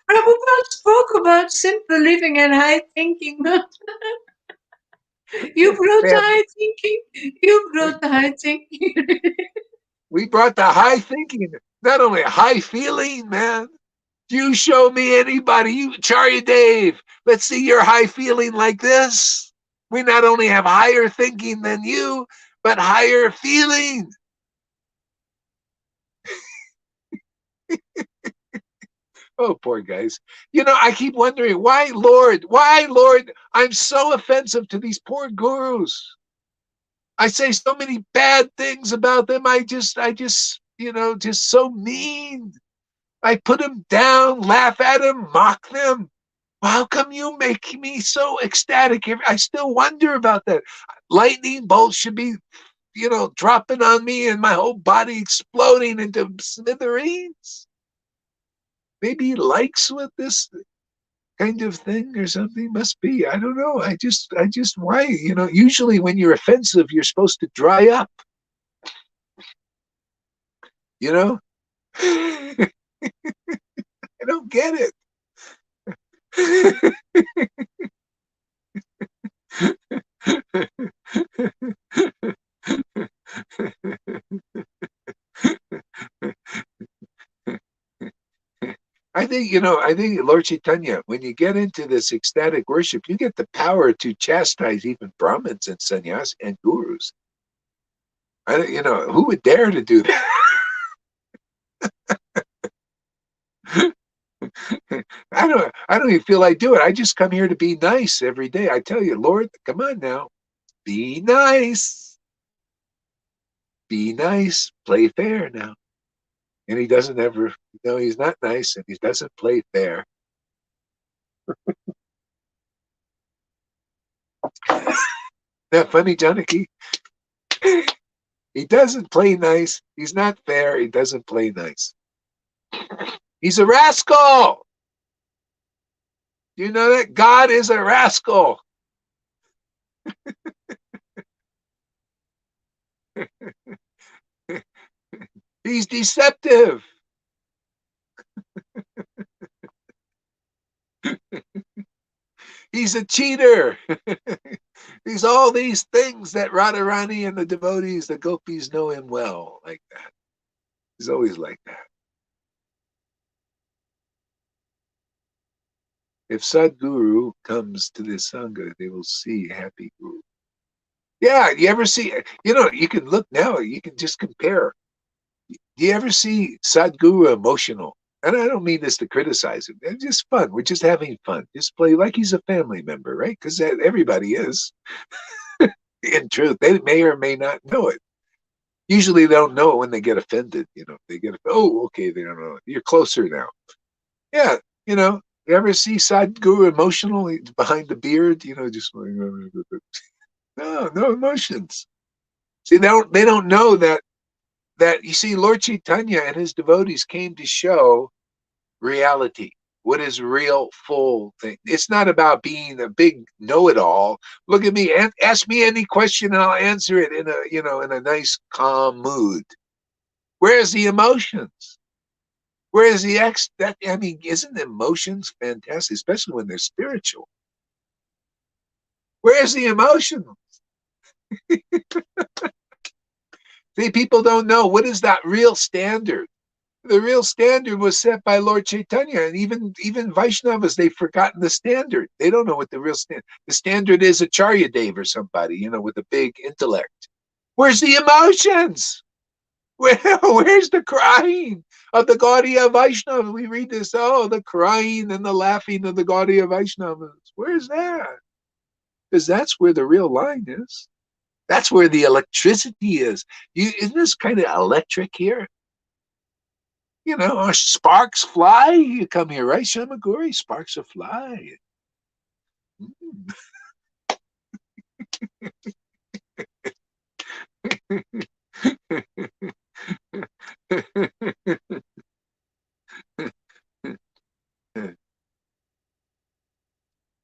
Prabhupada spoke about simple living and high thinking. You brought the high thinking. You brought the high thinking. We brought the high thinking, not only high feeling, man. You show me anybody, Charya Dave, let's see your high feeling like this. We not only have higher thinking than you, but higher feeling. Oh, poor guys. I keep wondering, why, Lord, I'm so offensive to these poor gurus. I say so many bad things about them. I just, just so mean. I put them down, laugh at them, mock them. How come you make me so ecstatic? I still wonder about that. Lightning bolts should be, dropping on me and my whole body exploding into smithereens. Maybe he likes with this kind of thing or something. Must be. I don't know. I just why? Usually when you're offensive, you're supposed to dry up. I don't get it. I think Lord Chaitanya, when you get into this ecstatic worship, you get the power to chastise even Brahmins and sannyas and gurus. Who would dare to do that? I don't even feel like doing it. I just come here to be nice every day. I tell you, Lord, come on now. Be nice. Be nice. Play fair now. And he doesn't ever, he's not nice and he doesn't play fair. That funny, Janaki? He doesn't play nice. He's not fair. He doesn't play nice. He's a rascal. You know that? God is a rascal. He's deceptive. He's a cheater. He's all these things that Radharani and the devotees, the gopis, know him well, like that. He's always like that. If Sadguru comes to this Sangha, they will see happy Guru. Yeah, you ever see, you can look now, you can just compare. You ever see Sadguru emotional? And I don't mean this to criticize him. It's just fun. We're just having fun. Just play like he's a family member, right? Because everybody is. In truth, they may or may not know it. Usually they don't know it when they get offended. They get, oh, okay, they don't know. You're closer now. Yeah, you ever see Sadhguru emotional behind the beard? Just no emotions. See, they don't know that you see, Lord Chaitanya and his devotees came to show reality. What is real, full thing? It's not about being a big know-it-all. Look at me, ask me any question, and I'll answer it in a nice, calm mood. Where's the emotions? Where's the isn't emotions fantastic, especially when they're spiritual? Where's the emotion? See, people don't know what is that real standard. The real standard was set by Lord Chaitanya, and even Vaishnavas, they've forgotten the standard. They don't know what the real standard. The standard is Acharya Dev or somebody, with a big intellect. Where's the emotions? Where's the crying of the Gaudiya Vaishnavas? We read this, the crying and the laughing of the Gaudiya Vaishnavas. Where's that? Because that's where the real line is. That's where the electricity is. Isn't this kind of electric here? Sparks fly. You come here, right, Shamaguri? Sparks are fly.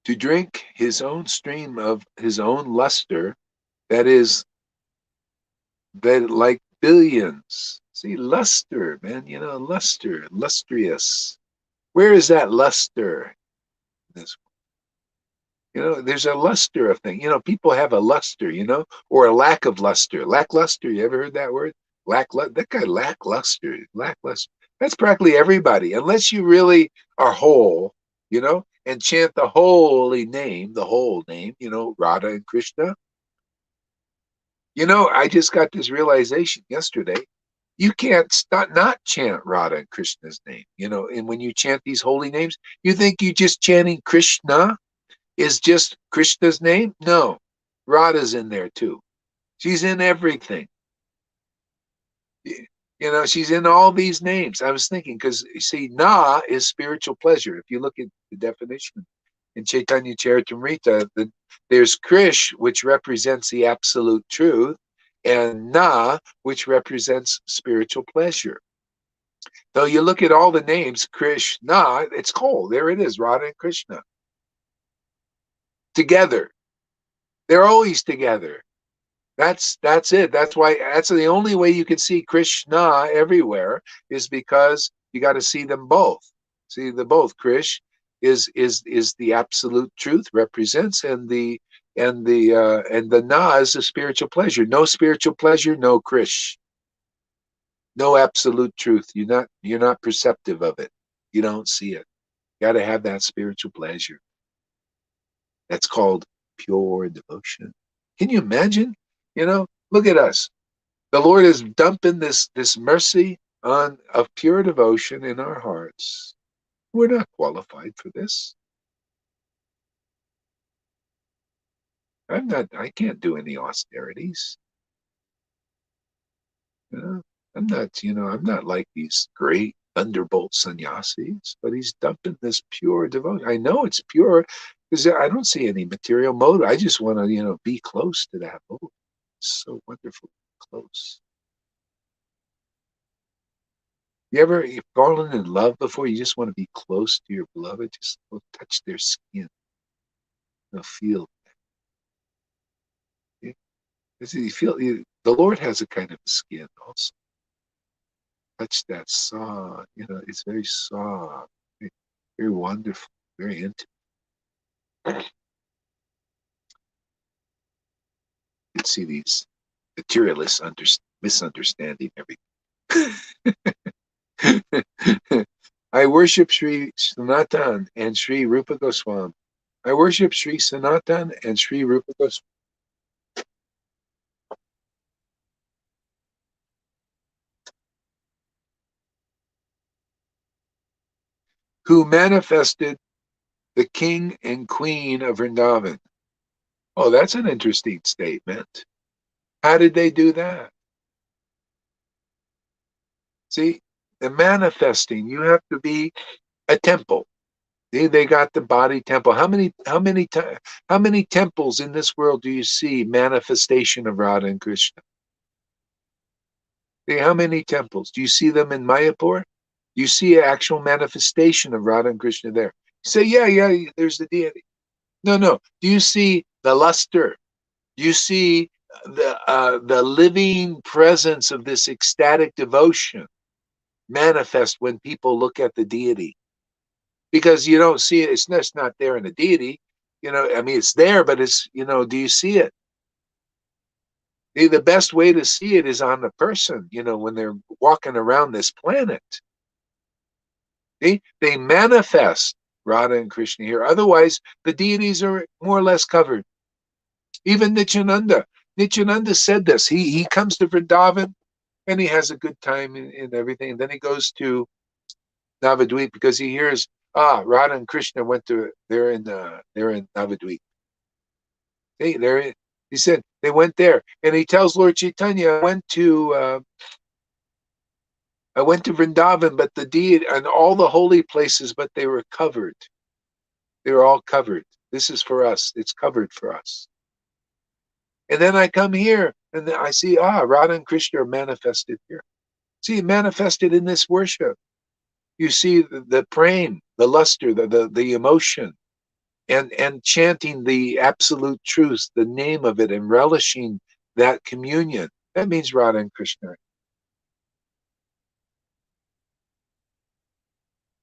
To drink his own stream of his own luster, that is, that like billions. See, luster, man, luster, lustrous. Where is that luster? This, there's a luster of thing. People have a luster, or a lack of luster. Lackluster, you ever heard that word? That guy lackluster. That's practically everybody, unless you really are whole, and chant the holy name, Radha and Krishna. I just got this realization yesterday. You can't not chant Radha and Krishna's name, and when you chant these holy names, you think you just chanting Krishna is just Krishna's name? No, Radha's in there too. She's in everything. She's in all these names. I was thinking, because you see, na is spiritual pleasure. If you look at the definition in Chaitanya Charitamrita, there's Krish, which represents the absolute truth, and na, which represents spiritual pleasure. So you look at all the names, Krishna, it's cool. There it is, Radha and Krishna. Together. They're always together. That's it. That's the only way you can see Krishna everywhere, is because you got to see them both. See the both. Krish is the absolute truth, represents, and the na is the spiritual pleasure. No spiritual pleasure, no Krish. No absolute truth. You're not perceptive of it. You don't see it. You got to have that spiritual pleasure. That's called pure devotion. Can you imagine? Look at us. The Lord is dumping this mercy of pure devotion in our hearts. We're not qualified for this. I can't do any austerities. I'm not like these great thunderbolt sannyasis, but he's dumping this pure devotion. I know it's pure Because I don't see any material motive. I just want to, be close to that motive. It's so wonderful, close. You've fallen in love before? You just want to be close to your beloved, just touch their skin, feel. You feel the Lord has a kind of skin also. Touch that soft, it's very soft, very wonderful, very intimate. You can see these materialists misunderstanding everything. I worship Sri Sanatan and Sri Rupa Goswami. I worship Sri Sanatan and Sri Rupa Goswami. Who manifested the king and queen of Vrindavan. Oh, that's an interesting statement. How did they do that? See, the manifesting, you have to be a temple. They got the body temple. How many temples in this world do you see manifestation of Radha and Krishna? How many temples? Do you see them in Mayapur? Do you see an actual manifestation of Radha and Krishna there? You say, yeah, there's the deity. No. Do you see the luster? Do you see the living presence of this ecstatic devotion manifest when people look at the deity? Because you don't see it, it's not there in the deity. It's there, but it's, do you see it? The best way to see it is on the person, when they're walking around this planet. They manifest Radha and Krishna here. Otherwise, the deities are more or less covered. Even Nityananda said this. He comes to Vrindavan and he has a good time in everything. And then he goes to Navadvip because he hears, Radha and Krishna they're in Navadvip. He said they went there, and he tells Lord Chaitanya, I went to Vrindavan, but the deity and all the holy places, but they were covered. They were all covered. This is for us. It's covered for us. And then I come here, and I see, Radha and Krishna are manifested here. See, manifested in this worship. You see the praying, the luster, the emotion, and chanting the absolute truth, the name of it, and relishing that communion. That means Radha and Krishna.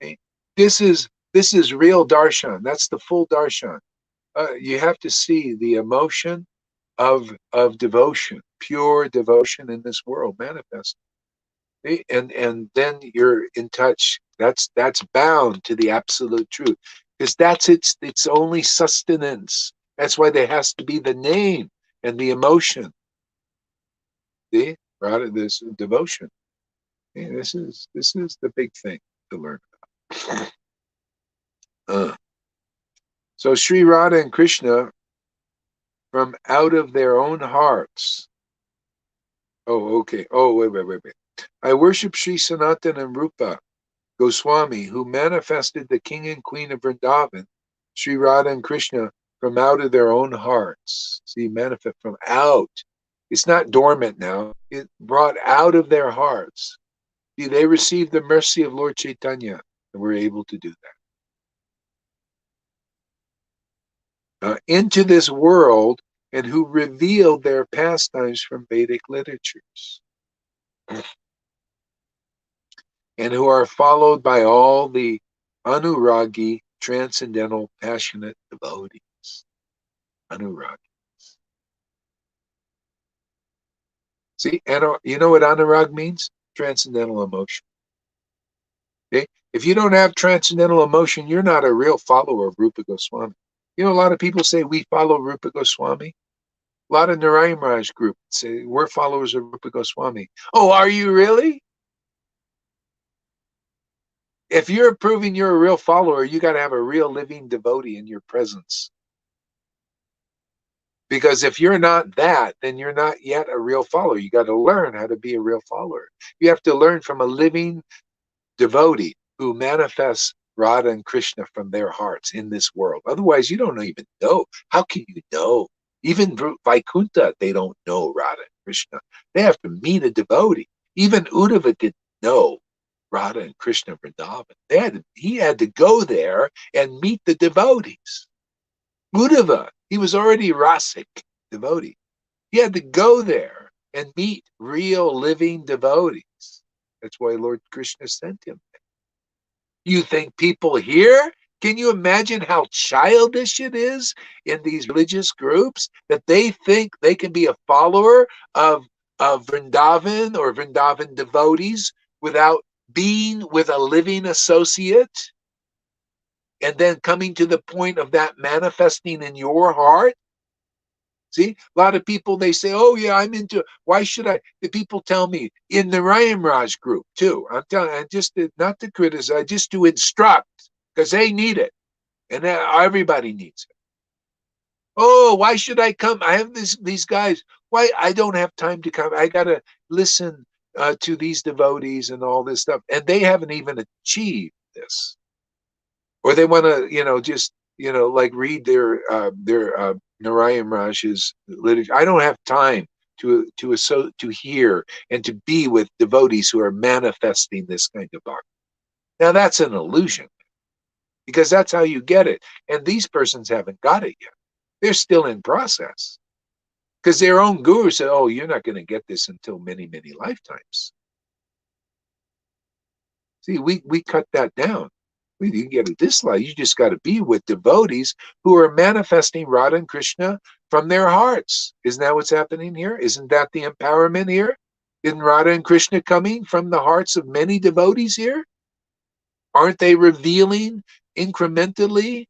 Okay? This is real darshan. That's the full darshan. You have to see the emotion of devotion, pure devotion in this world manifest. Okay? And then you're in touch. That's bound to the absolute truth. Because that's its only sustenance. That's why there has to be the name and the emotion. See, right? This devotion. See, this is the big thing to learn about. So Sri Radha and Krishna, from out of their own hearts. Oh, okay. Oh, wait. I worship Sri Sanatan and Rupa Goswami, who manifested the king and queen of Vrindavan, Sri Radha and Krishna, from out of their own hearts. See, manifest from out. It's not dormant now. It brought out of their hearts. See, they received the mercy of Lord Chaitanya and were able to do that. Into this world, and who revealed their pastimes from Vedic literatures. And who are followed by all the anuragi, transcendental, passionate devotees. Anuragi. See, you know what anurag means? Transcendental emotion. Okay? If you don't have transcendental emotion, you're not a real follower of Rupa Goswami. A lot of people say we follow Rupa Goswami. A lot of Narayan Raj groups say we're followers of Rupa Goswami. Oh, are you really? If you're proving you're a real follower, you got to have a real living devotee in your presence. Because if you're not that, then you're not yet a real follower. You got to learn how to be a real follower. You have to learn from a living devotee who manifests Radha and Krishna from their hearts in this world. Otherwise, you don't even know. How can you know? Even Vaikuntha, they don't know Radha and Krishna. They have to meet a devotee. Even Uddhava didn't know Radha and Krishna Vrindavan. He had to go there and meet the devotees. Uddhava, he was already Rasic devotee. He had to go there and meet real living devotees. That's why Lord Krishna sent him. You think people here? Can you imagine how childish it is in these religious groups that they think they can be a follower of Vrindavan or Vrindavan devotees without being with a living associate and then coming to the point of that manifesting in your heart? See, a lot of people, they say, oh yeah, I'm into, why should I? The people tell me in the Ryan Raj group too. I'm telling you, just not to criticize, just to instruct, because they need it. And everybody needs it. Oh, why should I come? I have these guys. Why? I don't have time to come. I got to listen to these devotees and all this stuff. And they haven't even achieved this. Or they want to, just, like read their Narayan Raj's literature. I don't have time to hear and to be with devotees who are manifesting this kind of bhakti. Now that's an illusion, because that's how you get it. And these persons haven't got it yet. They're still in process. Because their own guru said, oh, you're not going to get this until many, many lifetimes. See, we cut that down. You can get it this life. You just got to be with devotees who are manifesting Radha and Krishna from their hearts. Isn't that what's happening here? Isn't that the empowerment here? Isn't Radha and Krishna coming from the hearts of many devotees here? Aren't they revealing incrementally,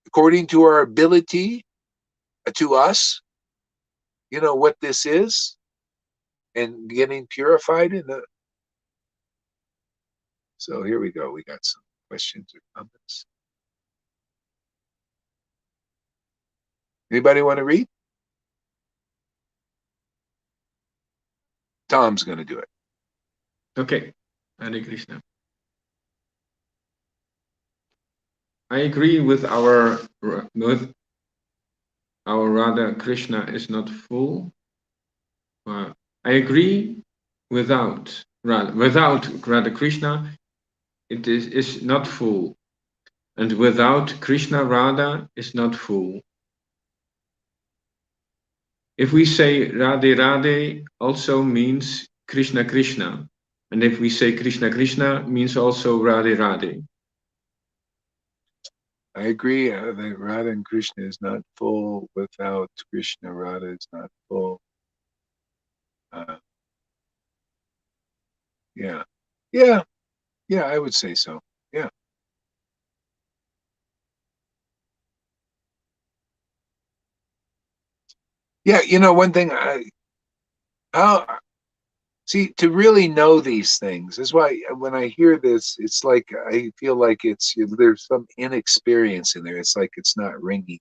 according to our ability, to us, what this is, and getting purified in the... So here we go. We got some questions or comments. Anybody want to read? Tom's going to do it. Okay. Hare Krishna. I agree with our Radha Krishna is not full. I agree without Radha Krishna, it is not full. And without Krishna, Radha is not full. If we say Radhe Radhe, also means Krishna Krishna. And if we say Krishna Krishna, means also Radhe Radhe. I agree that Radha and Krishna is not full. Without Krishna, Radha is not full. Yeah, I would say so. Yeah. Yeah, one thing see, to really know these things is why when I hear this, it's like I feel like there's some inexperience in there. It's like it's not ringing.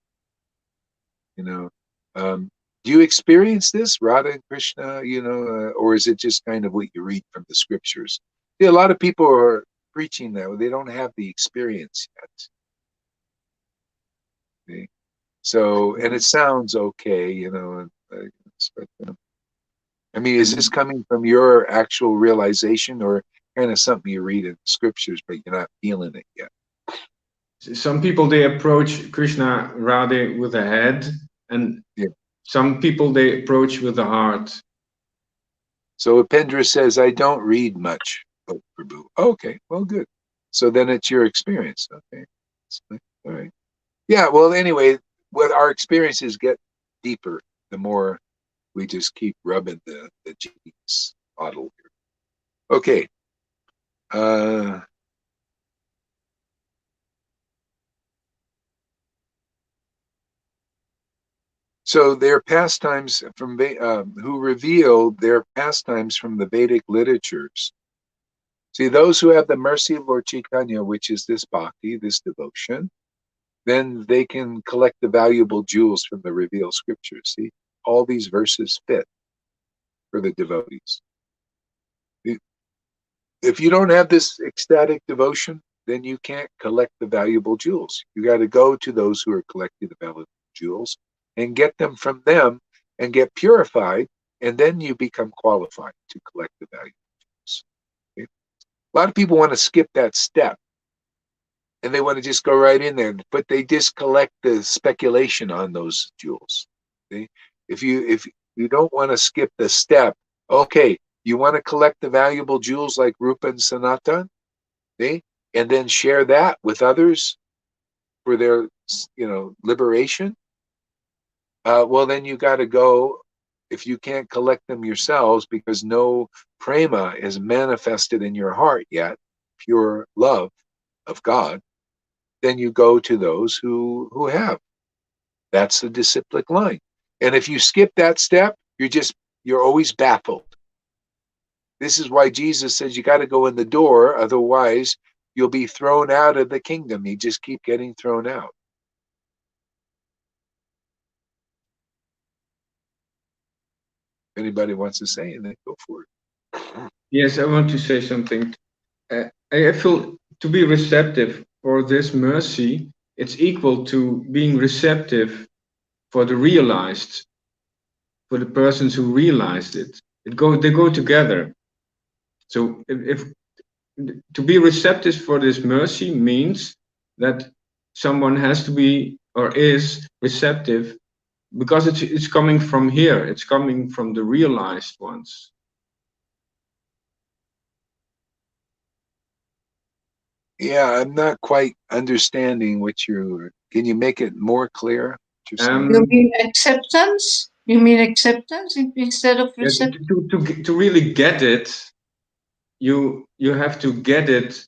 Do you experience this, Radha and Krishna? Or is it just kind of what you read from the scriptures? See, a lot of people are preaching that they don't have the experience yet. See? So, and it sounds okay, I mean, is this coming from your actual realization or kind of something you read in the scriptures, but you're not feeling it yet? Some people, they approach Krishna Radhe with the head, and some people, they approach with the heart. So Upendra says, I don't read much, Prabhu. Okay, well, good. So then it's your experience. Okay. All right. Yeah, well, anyway, what our experiences get deeper, the more we just keep rubbing the genius bottle here. Okay. So their pastimes who reveal their pastimes from the Vedic literatures. See, those who have the mercy of Lord Chaitanya, which is this bhakti, this devotion, then they can collect the valuable jewels from the revealed scriptures. See, all these verses fit for the devotees. If you don't have this ecstatic devotion, then you can't collect the valuable jewels. You got to go to those who are collecting the valuable jewels and get them from them and get purified, and then you become qualified to collect the valuable jewels. Okay? A lot of people want to skip that step and they want to just go right in there, but they just collect the speculation on those jewels. Okay? If you don't want to skip the step, okay, you want to collect the valuable jewels like Rupa and Sanatan, okay, and then share that with others for their liberation. Well, then you got to go. If you can't collect them yourselves because no prema is manifested in your heart yet, pure love of God, then you go to those who have. That's the disciplic line. And if you skip that step, you're always baffled. This is why Jesus says you got to go in the door, otherwise you'll be thrown out of the kingdom. You just keep getting thrown out. If anybody wants to say anything, go for it. Yes, I want to say something. I feel to be receptive for this mercy, it's equal to being receptive for the realized, for the persons who realized it. They go together. So if to be receptive for this mercy means that someone has to be or is receptive because it's coming from here. It's coming from the realized ones. Yeah, I'm not quite understanding what you're. Can you make it more clear? What you're saying? You mean acceptance? You mean acceptance instead of receptance? To really get it, you have to get it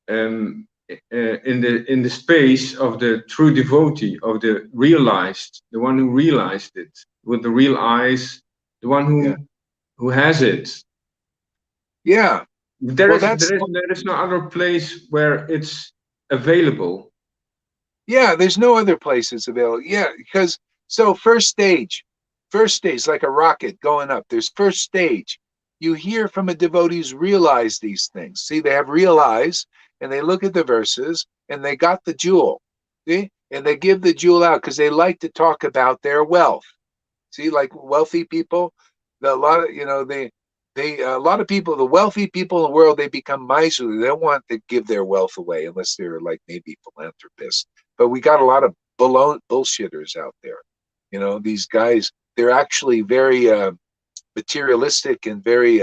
in the space of the true devotee, of the realized, the one who realized it with the real eyes, the one who has it. Yeah. There is no other place where it's available. Yeah, there's no other place it's available. Yeah, because first stage, like a rocket going up. There's first stage. You hear from a devotees realize these things. See, they have realized, and they look at the verses, and they got the jewel. See, and they give the jewel out because they like to talk about their wealth. See, like wealthy people, a lot of people, the wealthy people in the world, they become miserly. They don't want to give their wealth away unless they're like maybe philanthropists. But we got a lot of bullshitters out there. These guys, they're actually very materialistic and very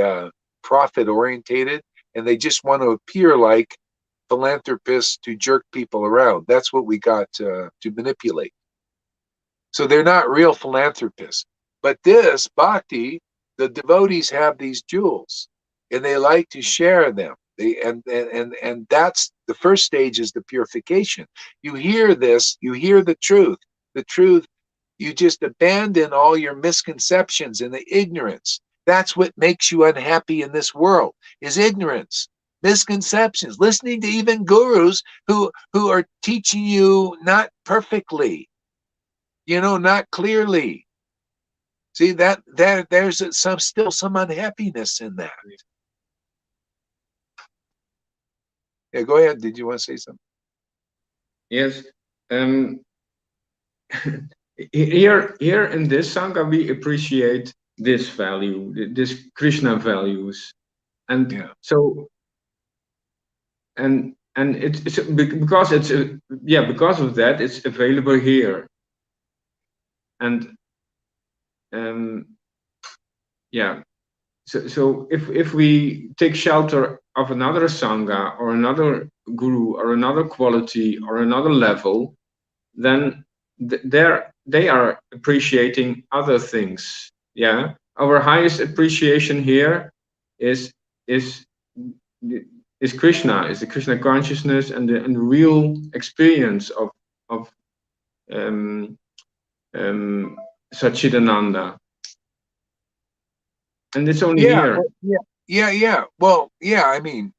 profit orientated, and they just want to appear like philanthropists to jerk people around. That's what we got to manipulate. So they're not real philanthropists. But this bhakti, the devotees have these jewels, and they like to share them. And that's the first stage, is the purification. You hear this, you hear the truth. The truth, you just abandon all your misconceptions and the ignorance. That's what makes you unhappy in this world, is ignorance, misconceptions, listening to even gurus who are teaching you not perfectly, not clearly. See, there's still some unhappiness in that. Yeah, go ahead. Did you want to say something? Yes. Here in this Sangha, we appreciate this value, this Krishna values. And so, and it's because because of that, it's available here. And so if we take shelter of another Sangha or another guru or another quality or another level, then they are appreciating other things. Yeah, our highest appreciation here is Krishna, is the Krishna consciousness and the real experience of Satchidananda. And it's only here. Well, I mean,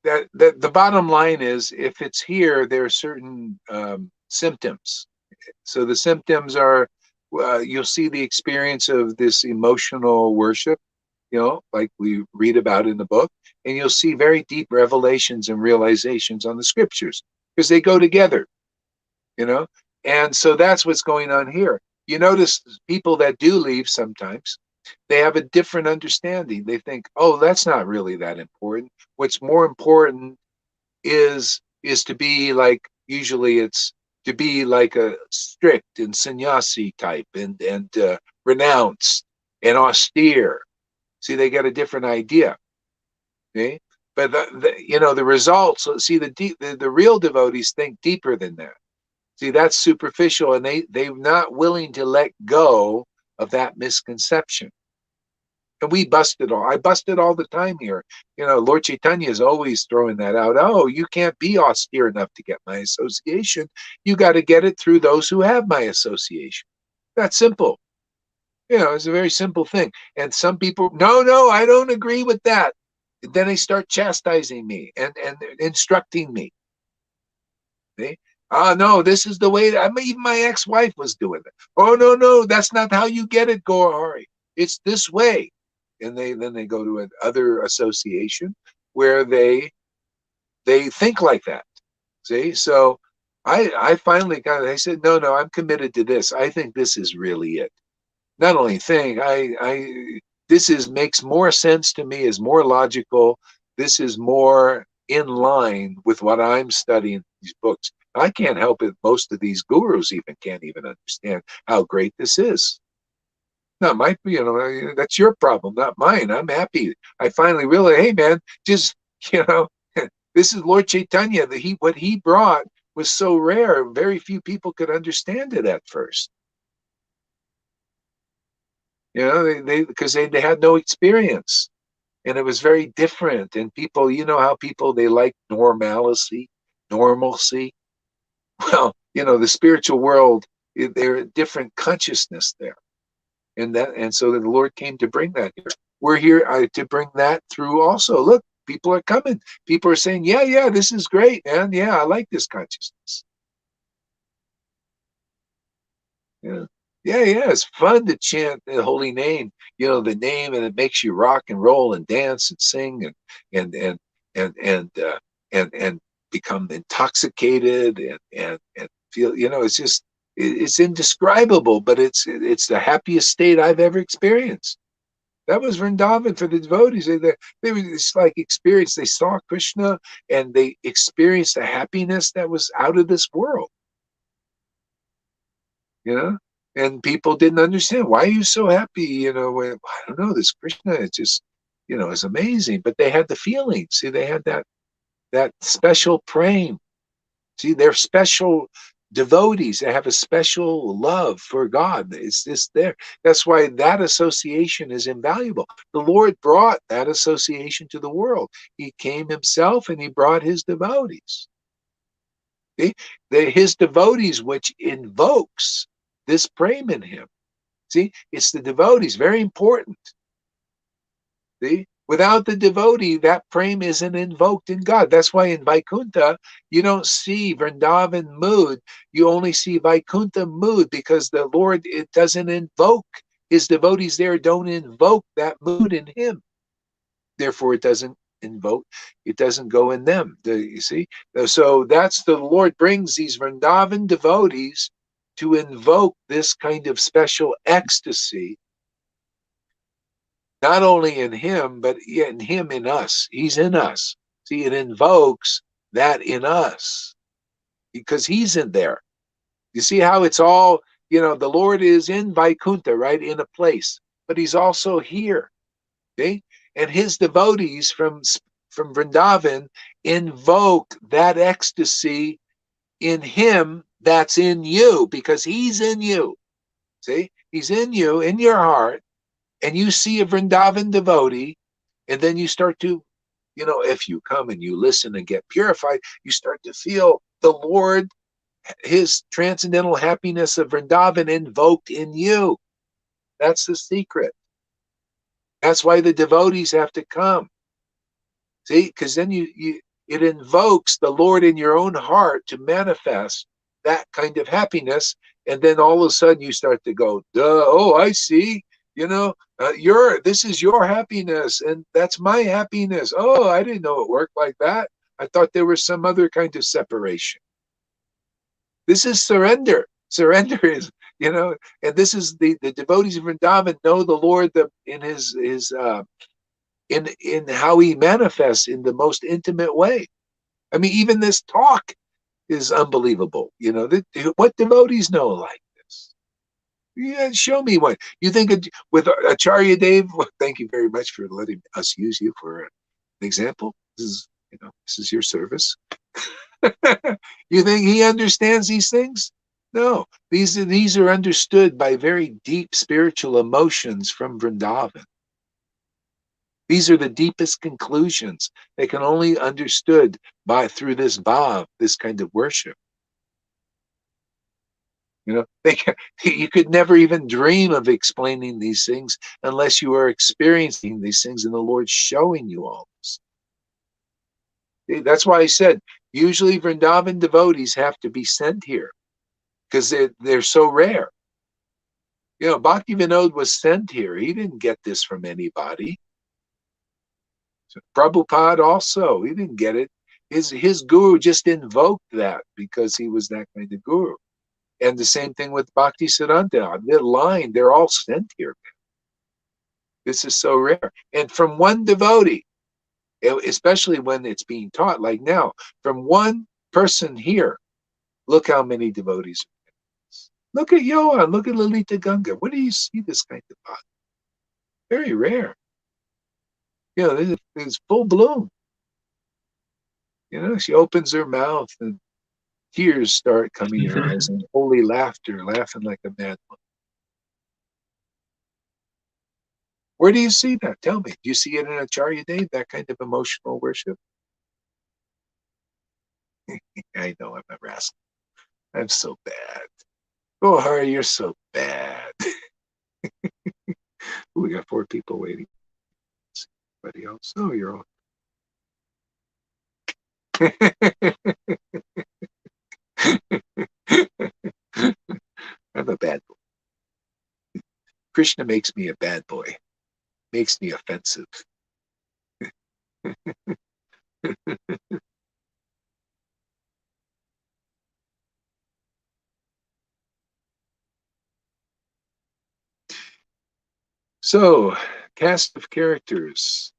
that the bottom line is, if it's here, there are certain symptoms. So the symptoms are, you'll see the experience of this emotional worship. like we read about in the book, and you'll see very deep revelations and realizations on the scriptures because they go together, and so that's what's going on here. You notice people that do leave sometimes, they have a different understanding. They think, oh, that's not really that important. What's more important is to be like, usually it's to be like a strict and sannyasi type and renounced and austere. See, they get a different idea. Okay? But the results. See, the real devotees think deeper than that. See, that's superficial, and they're not willing to let go of that misconception. And we busted all. I busted all the time here. Lord Chaitanya is always throwing that out. Oh, you can't be austere enough to get my association. You got to get it through those who have my association. That's simple. It's a very simple thing. And some people, no, I don't agree with that. Then they start chastising me and instructing me. See? No, this is the way. Even my ex-wife was doing it. Oh, no, that's not how you get it, Gaurahari. It's this way. And then they go to another association where they think like that. See, so I finally I said, no, I'm committed to this. I think this is really it. Not only think, this makes more sense to me, is more logical. This is more in line with what I'm studying in these books. I can't help it. Most of these gurus can't even understand how great this is. Not my, that's your problem, not mine. I'm happy. I finally realized, hey man, just, this is Lord Chaitanya. What he brought was so rare. Very few people could understand it at first. Because they had no experience, and it was very different. And people, how people, they like normalcy. Well, the spiritual world, they're a different consciousness there. And so the Lord came to bring that here. We're here to bring that through also. Look, people are coming. People are saying, yeah, this is great, man. Yeah, I like this consciousness. Yeah, it's fun to chant the holy name, the name, and it makes you rock and roll and dance and sing and become intoxicated and feel, it's indescribable, but it's the happiest state I've ever experienced. That was Vrindavan for the devotees. They were just like experience. They saw Krishna and they experienced a happiness that was out of this world. And people didn't understand. Why are you so happy? When, I don't know, this Krishna, it's just, it's amazing. But they had the feeling. See, they had that special prema. See, they're special devotees. They have a special love for God. It's just there. That's why that association is invaluable. The Lord brought that association to the world. He came himself and he brought his devotees. See? His devotees, which invokes this prema in him. See, it's the devotees, very important. See, without the devotee, that prema isn't invoked in God. That's why in Vaikuntha, you don't see Vrindavan mood. You only see Vaikuntha mood because the Lord, it doesn't invoke, his devotees there don't invoke that mood in him. Therefore, it doesn't go in them. You see? So that's the Lord brings these Vrindavan devotees to invoke this kind of special ecstasy, not only in him, but in him in us. He's in us. See, it invokes that in us because he's in there. You see how it's all, the Lord is in Vaikuntha, right, in a place, but he's also here. Okay? And his devotees from Vrindavan invoke that ecstasy in him that's in you because he's in you. See, he's in you, in your heart, and you see a Vrindavan devotee, and then you start to, if you come and you listen and get purified, you start to feel the Lord, his transcendental happiness of Vrindavan invoked in you. That's the secret. That's why the devotees have to come. See, because then it invokes the Lord in your own heart to manifest that kind of happiness. And then all of a sudden you start to go, duh, oh, I see. You know, this is your happiness, and that's my happiness. Oh, I didn't know it worked like that. I thought there was some other kind of separation. This is surrender. Surrender is, and this is the devotees of Vrindavan know the Lord in his in how he manifests in the most intimate way. I mean, even this talk is unbelievable. What devotees know like this? Yeah, show me one. You think with Acharya Dev? Well, thank you very much for letting us use you for an example. This is your service. You think he understands these things? No, these are understood by very deep spiritual emotions from Vrindavan. These are the deepest conclusions. They can only be understood through this bhav, this kind of worship. You could never even dream of explaining these things unless you are experiencing these things and the Lord's showing you all this. That's why I said, usually Vrindavan devotees have to be sent here because they're so rare. Bhakti Vinod was sent here. He didn't get this from anybody. Prabhupada also, he didn't get it. His guru just invoked that because he was that kind of guru. And the same thing with Bhakti Siddhanta. They're all sent here. This is so rare. And from one devotee, especially when it's being taught, like now, from one person here, look how many devotees. Look at Yohan, look at Lalita Ganga. Where do you see this kind of bhakti? Very rare. It's full bloom. She opens her mouth and tears start coming in her eyes and holy laughter, laughing like a madman. Where do you see that? Tell me. Do you see it in Acharya Dev, that kind of emotional worship? I know I'm a rascal. I'm so bad. Oh, Hari, you're so bad. We got 4 people waiting. Anybody else? Oh, you're all. I'm a bad boy. Krishna makes me a bad boy. Makes me offensive. So, cast of characters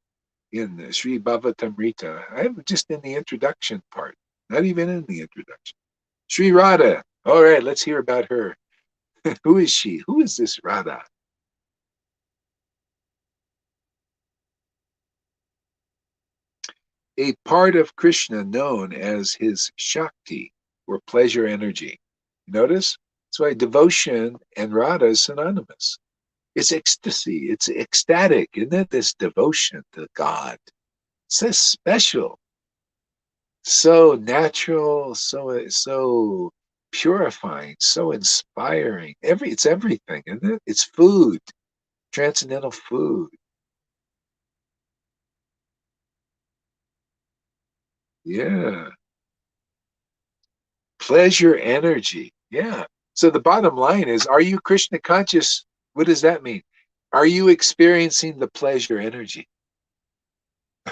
in Sri Bhavatamrita. I'm just in the introduction part, not even in the introduction. Sri Radha. All right, let's hear about her. Who is she? Who is this Radha? A part of Krishna known as his Shakti, or pleasure energy. Notice? That's why devotion and Radha is synonymous. It's ecstasy. It's ecstatic, isn't it? This devotion to God. It's so special. So natural, so purifying, so inspiring. It's everything, isn't it? It's food, transcendental food. Yeah. Pleasure energy. Yeah. So the bottom line is, are you Krishna conscious? What does that mean? Are you experiencing the pleasure energy?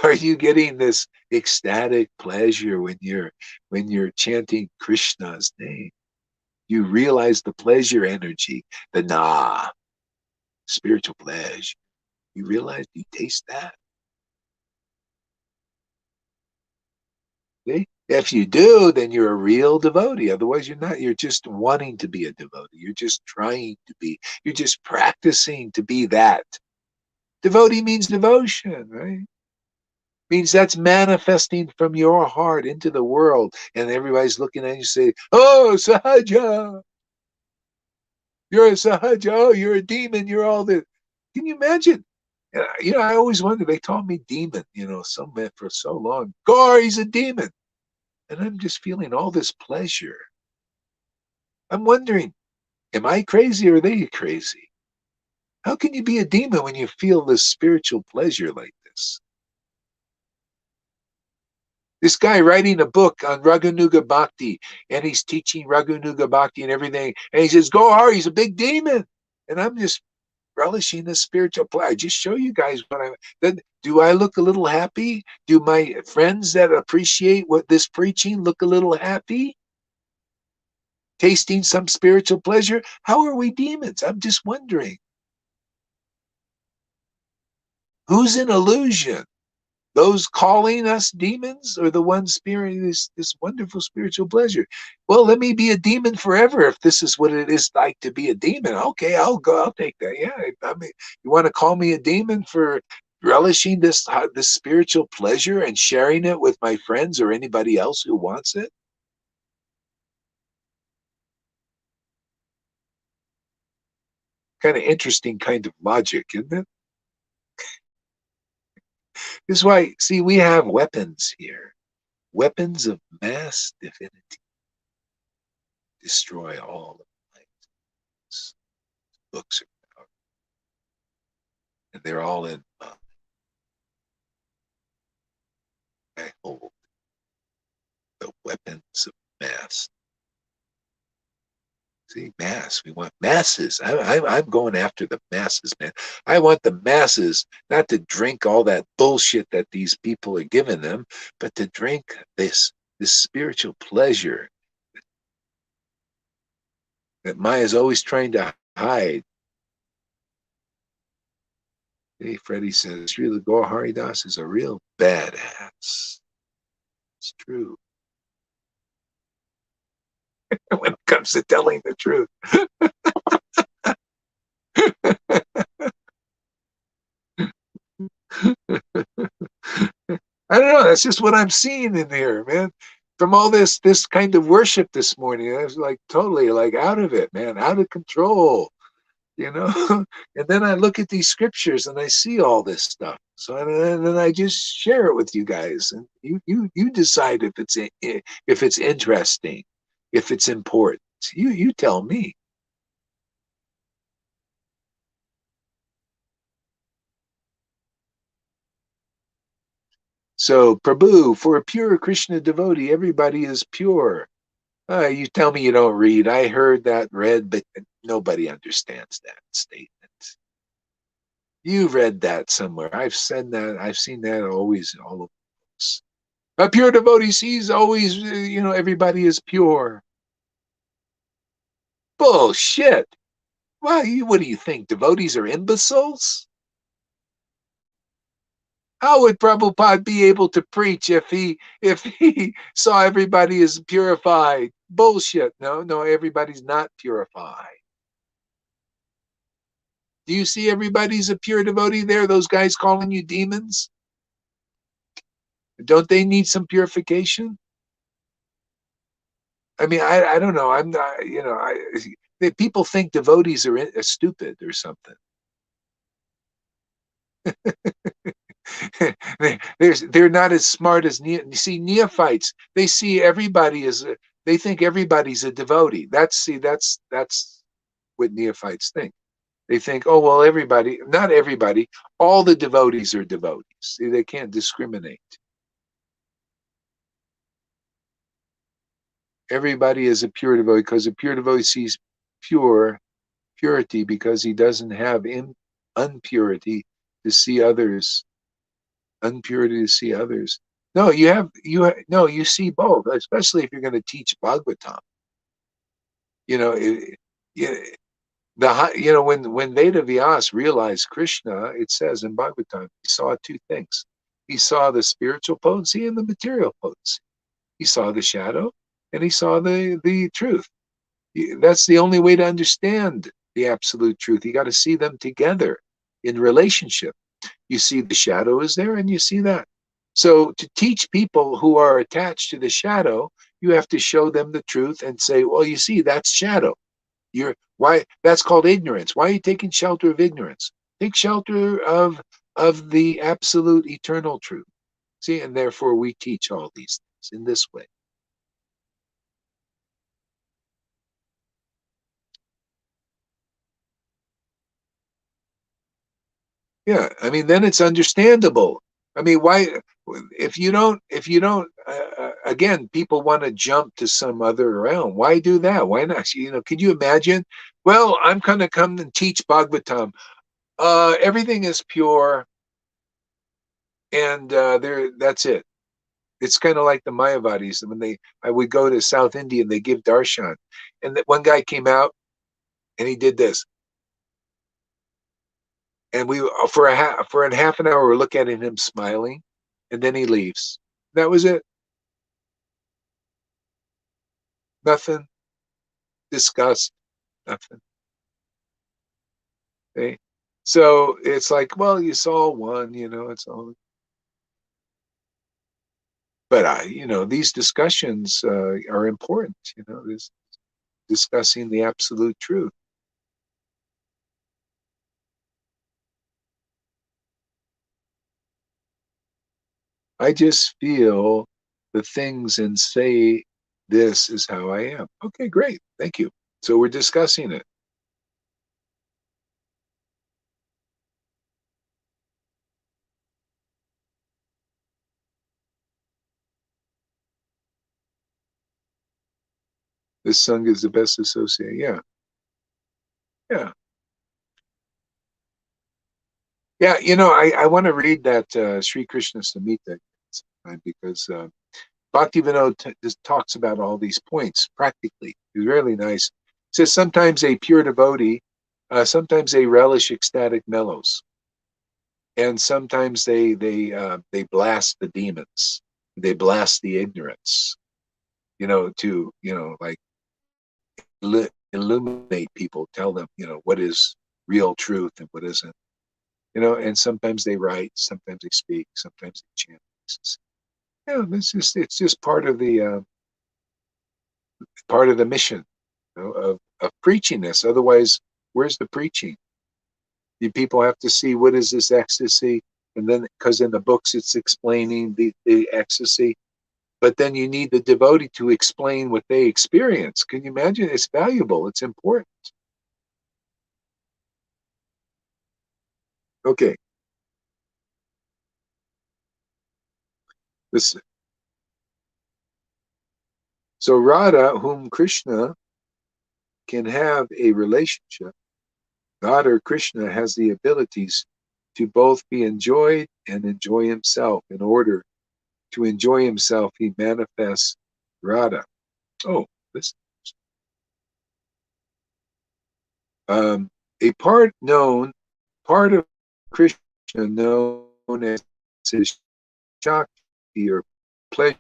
Are you getting this ecstatic pleasure when you're chanting Krishna's name? You realize the pleasure energy, the spiritual pleasure. You realize, you taste that? See? If you do, then you're a real devotee. Otherwise, you're not. You're just wanting to be a devotee. You're just trying to be. You're just practicing to be that. Devotee means devotion, right? Means that's manifesting from your heart into the world. And everybody's looking at you and say, oh, Sahaja. You're a Sahaja. Oh, you're a demon. You're all this. Can you imagine? I always wonder, they taught me demon, for so long. Gar, he's a demon. And I'm just feeling all this pleasure. I'm wondering, am I crazy or are they crazy? How can you be a demon when you feel this spiritual pleasure like this? This guy writing a book on Raghunuga Bhakti, and he's teaching Raghunuga Bhakti and everything, and he says, Gohar, he's a big demon. And I'm just relishing the spiritual pleasure. I just show you guys what I'm. Then, do I look a little happy? Do my friends that appreciate what this preaching look a little happy? Tasting some spiritual pleasure? How are we demons? I'm just wondering. Who's in illusion? Those calling us demons, or the ones experiencing this wonderful spiritual pleasure? Well, let me be a demon forever if this is what it is like to be a demon. Okay, I'll go. I'll take that. Yeah, I mean, you want to call me a demon for relishing this spiritual pleasure and sharing it with my friends or anybody else who wants it? Kind of interesting kind of logic, isn't it? This is why, see, we have weapons here. Weapons of mass divinity. Destroy all of the books are out. And they're all in I hold the weapons of mass. See, mass. We want masses. I'm going after the masses, man. I want the masses not to drink all that bullshit that these people are giving them, but to drink this spiritual pleasure that Maya's always trying to hide. Hey, Freddie says, Srila Gaur Haridas is a real badass. It's true. When it comes to telling the truth. I don't know. That's just what I'm seeing in here, man. From all this kind of worship this morning, I was like totally like out of it, man, out of control, you know. And then I look at these scriptures and I see all this stuff. So and then I just share it with you guys, and you decide if it's interesting, if it's important. You tell me. So, Prabhu, for a pure Krishna devotee, everybody is pure. You tell me you don't read. I heard that read, but nobody understands that statement. You read that somewhere. I've said that. I've seen that always all over books. A pure devotee sees always, everybody is pure. Bullshit. Well, what do you think? Devotees are imbeciles? How would Prabhupada be able to preach if he saw everybody as purified? Bullshit. No, everybody's not purified. Do you see everybody's a pure devotee there? Those guys calling you demons? Don't they need some purification? I mean, I don't know. I'm not, people think devotees are stupid or something. They're not as smart as neophytes. They see everybody they think everybody's a devotee. That's what neophytes think. They think, oh well, not everybody, all the devotees are devotees. See, they can't discriminate. Everybody is a pure devotee because a pure devotee sees purity because he doesn't have unpurity to see others. Unpurity to see others. No, you see both, especially if you're going to teach Bhagavatam. When Veda Vyas realized Krishna, it says in Bhagavatam, he saw two things. He saw the spiritual potency and the material potency. He saw the shadow and he saw the truth. That's the only way to understand the absolute truth. You got to see them together in relationship. You see the shadow is there and you see that. So to teach people who are attached to the shadow, you have to show them the truth and say, well, you see, that's shadow. That's called ignorance. Why are you taking shelter of ignorance? Take shelter of the absolute eternal truth. See, and therefore we teach all these things in this way. Yeah, I mean, then it's understandable. I mean, why, if you don't, again, people want to jump to some other realm. Why do that? Why not? Could you imagine? Well, I'm going to come and teach Bhagavatam. Everything is pure, and that's it. It's kind of like the Mayavadis. When I would go to South India and they give darshan, and one guy came out and he did this, and we for a half an hour we're looking at him smiling, and then he leaves. That was it. Nothing discussed. Nothing. Okay? So it's like, well, you saw one, it's all. But these discussions are important. This discussing the absolute truth. I just feel the things and say, this is how I am. Okay, great. Thank you. So we're discussing it. This Sangha is the best associate. Yeah. Yeah. Yeah. I want to read that Sri Krishna Samhita because Bhaktivinoda just talks about all these points practically. It's really nice. It says sometimes a pure devotee, sometimes they relish ecstatic mellows, and sometimes they blast the demons, they blast the ignorance, to like illuminate people, tell them what is real truth and what isn't. And sometimes they write, sometimes they speak, sometimes they chant. It's just part of the mission, of preaching this. Otherwise, where's the preaching? You people have to see what is this ecstasy, and then because in the books it's explaining the ecstasy, but then you need the devotee to explain what they experience. Can you imagine? It's valuable. It's important. Okay. Listen. So Radha, whom Krishna can have a relationship, God or Krishna has the abilities to both be enjoyed and enjoy himself. In order to enjoy himself, he manifests Radha. Oh, listen. A part of Krishna known as his Shakti or pleasure,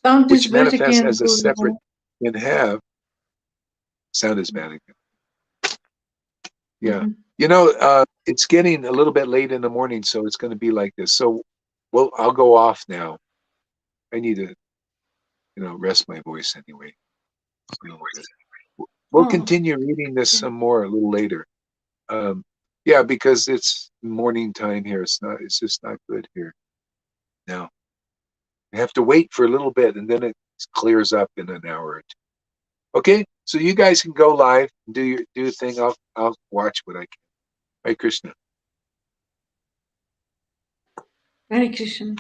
Sound is which bad manifests again, as a separate, Guru. can have. Sound is bad again. Yeah. It's getting a little bit late in the morning, so it's going to be like this. So, well, I'll go off now. I need to, rest my voice anyway. We'll Oh, continue reading this okay. some more a little later. Yeah, because it's morning time here. It's just not good here now. I have to wait for a little bit, and then it clears up in an hour or two. Okay, so you guys can go live and do your thing. I'll watch what I can. Hare Krishna. Hare Krishna.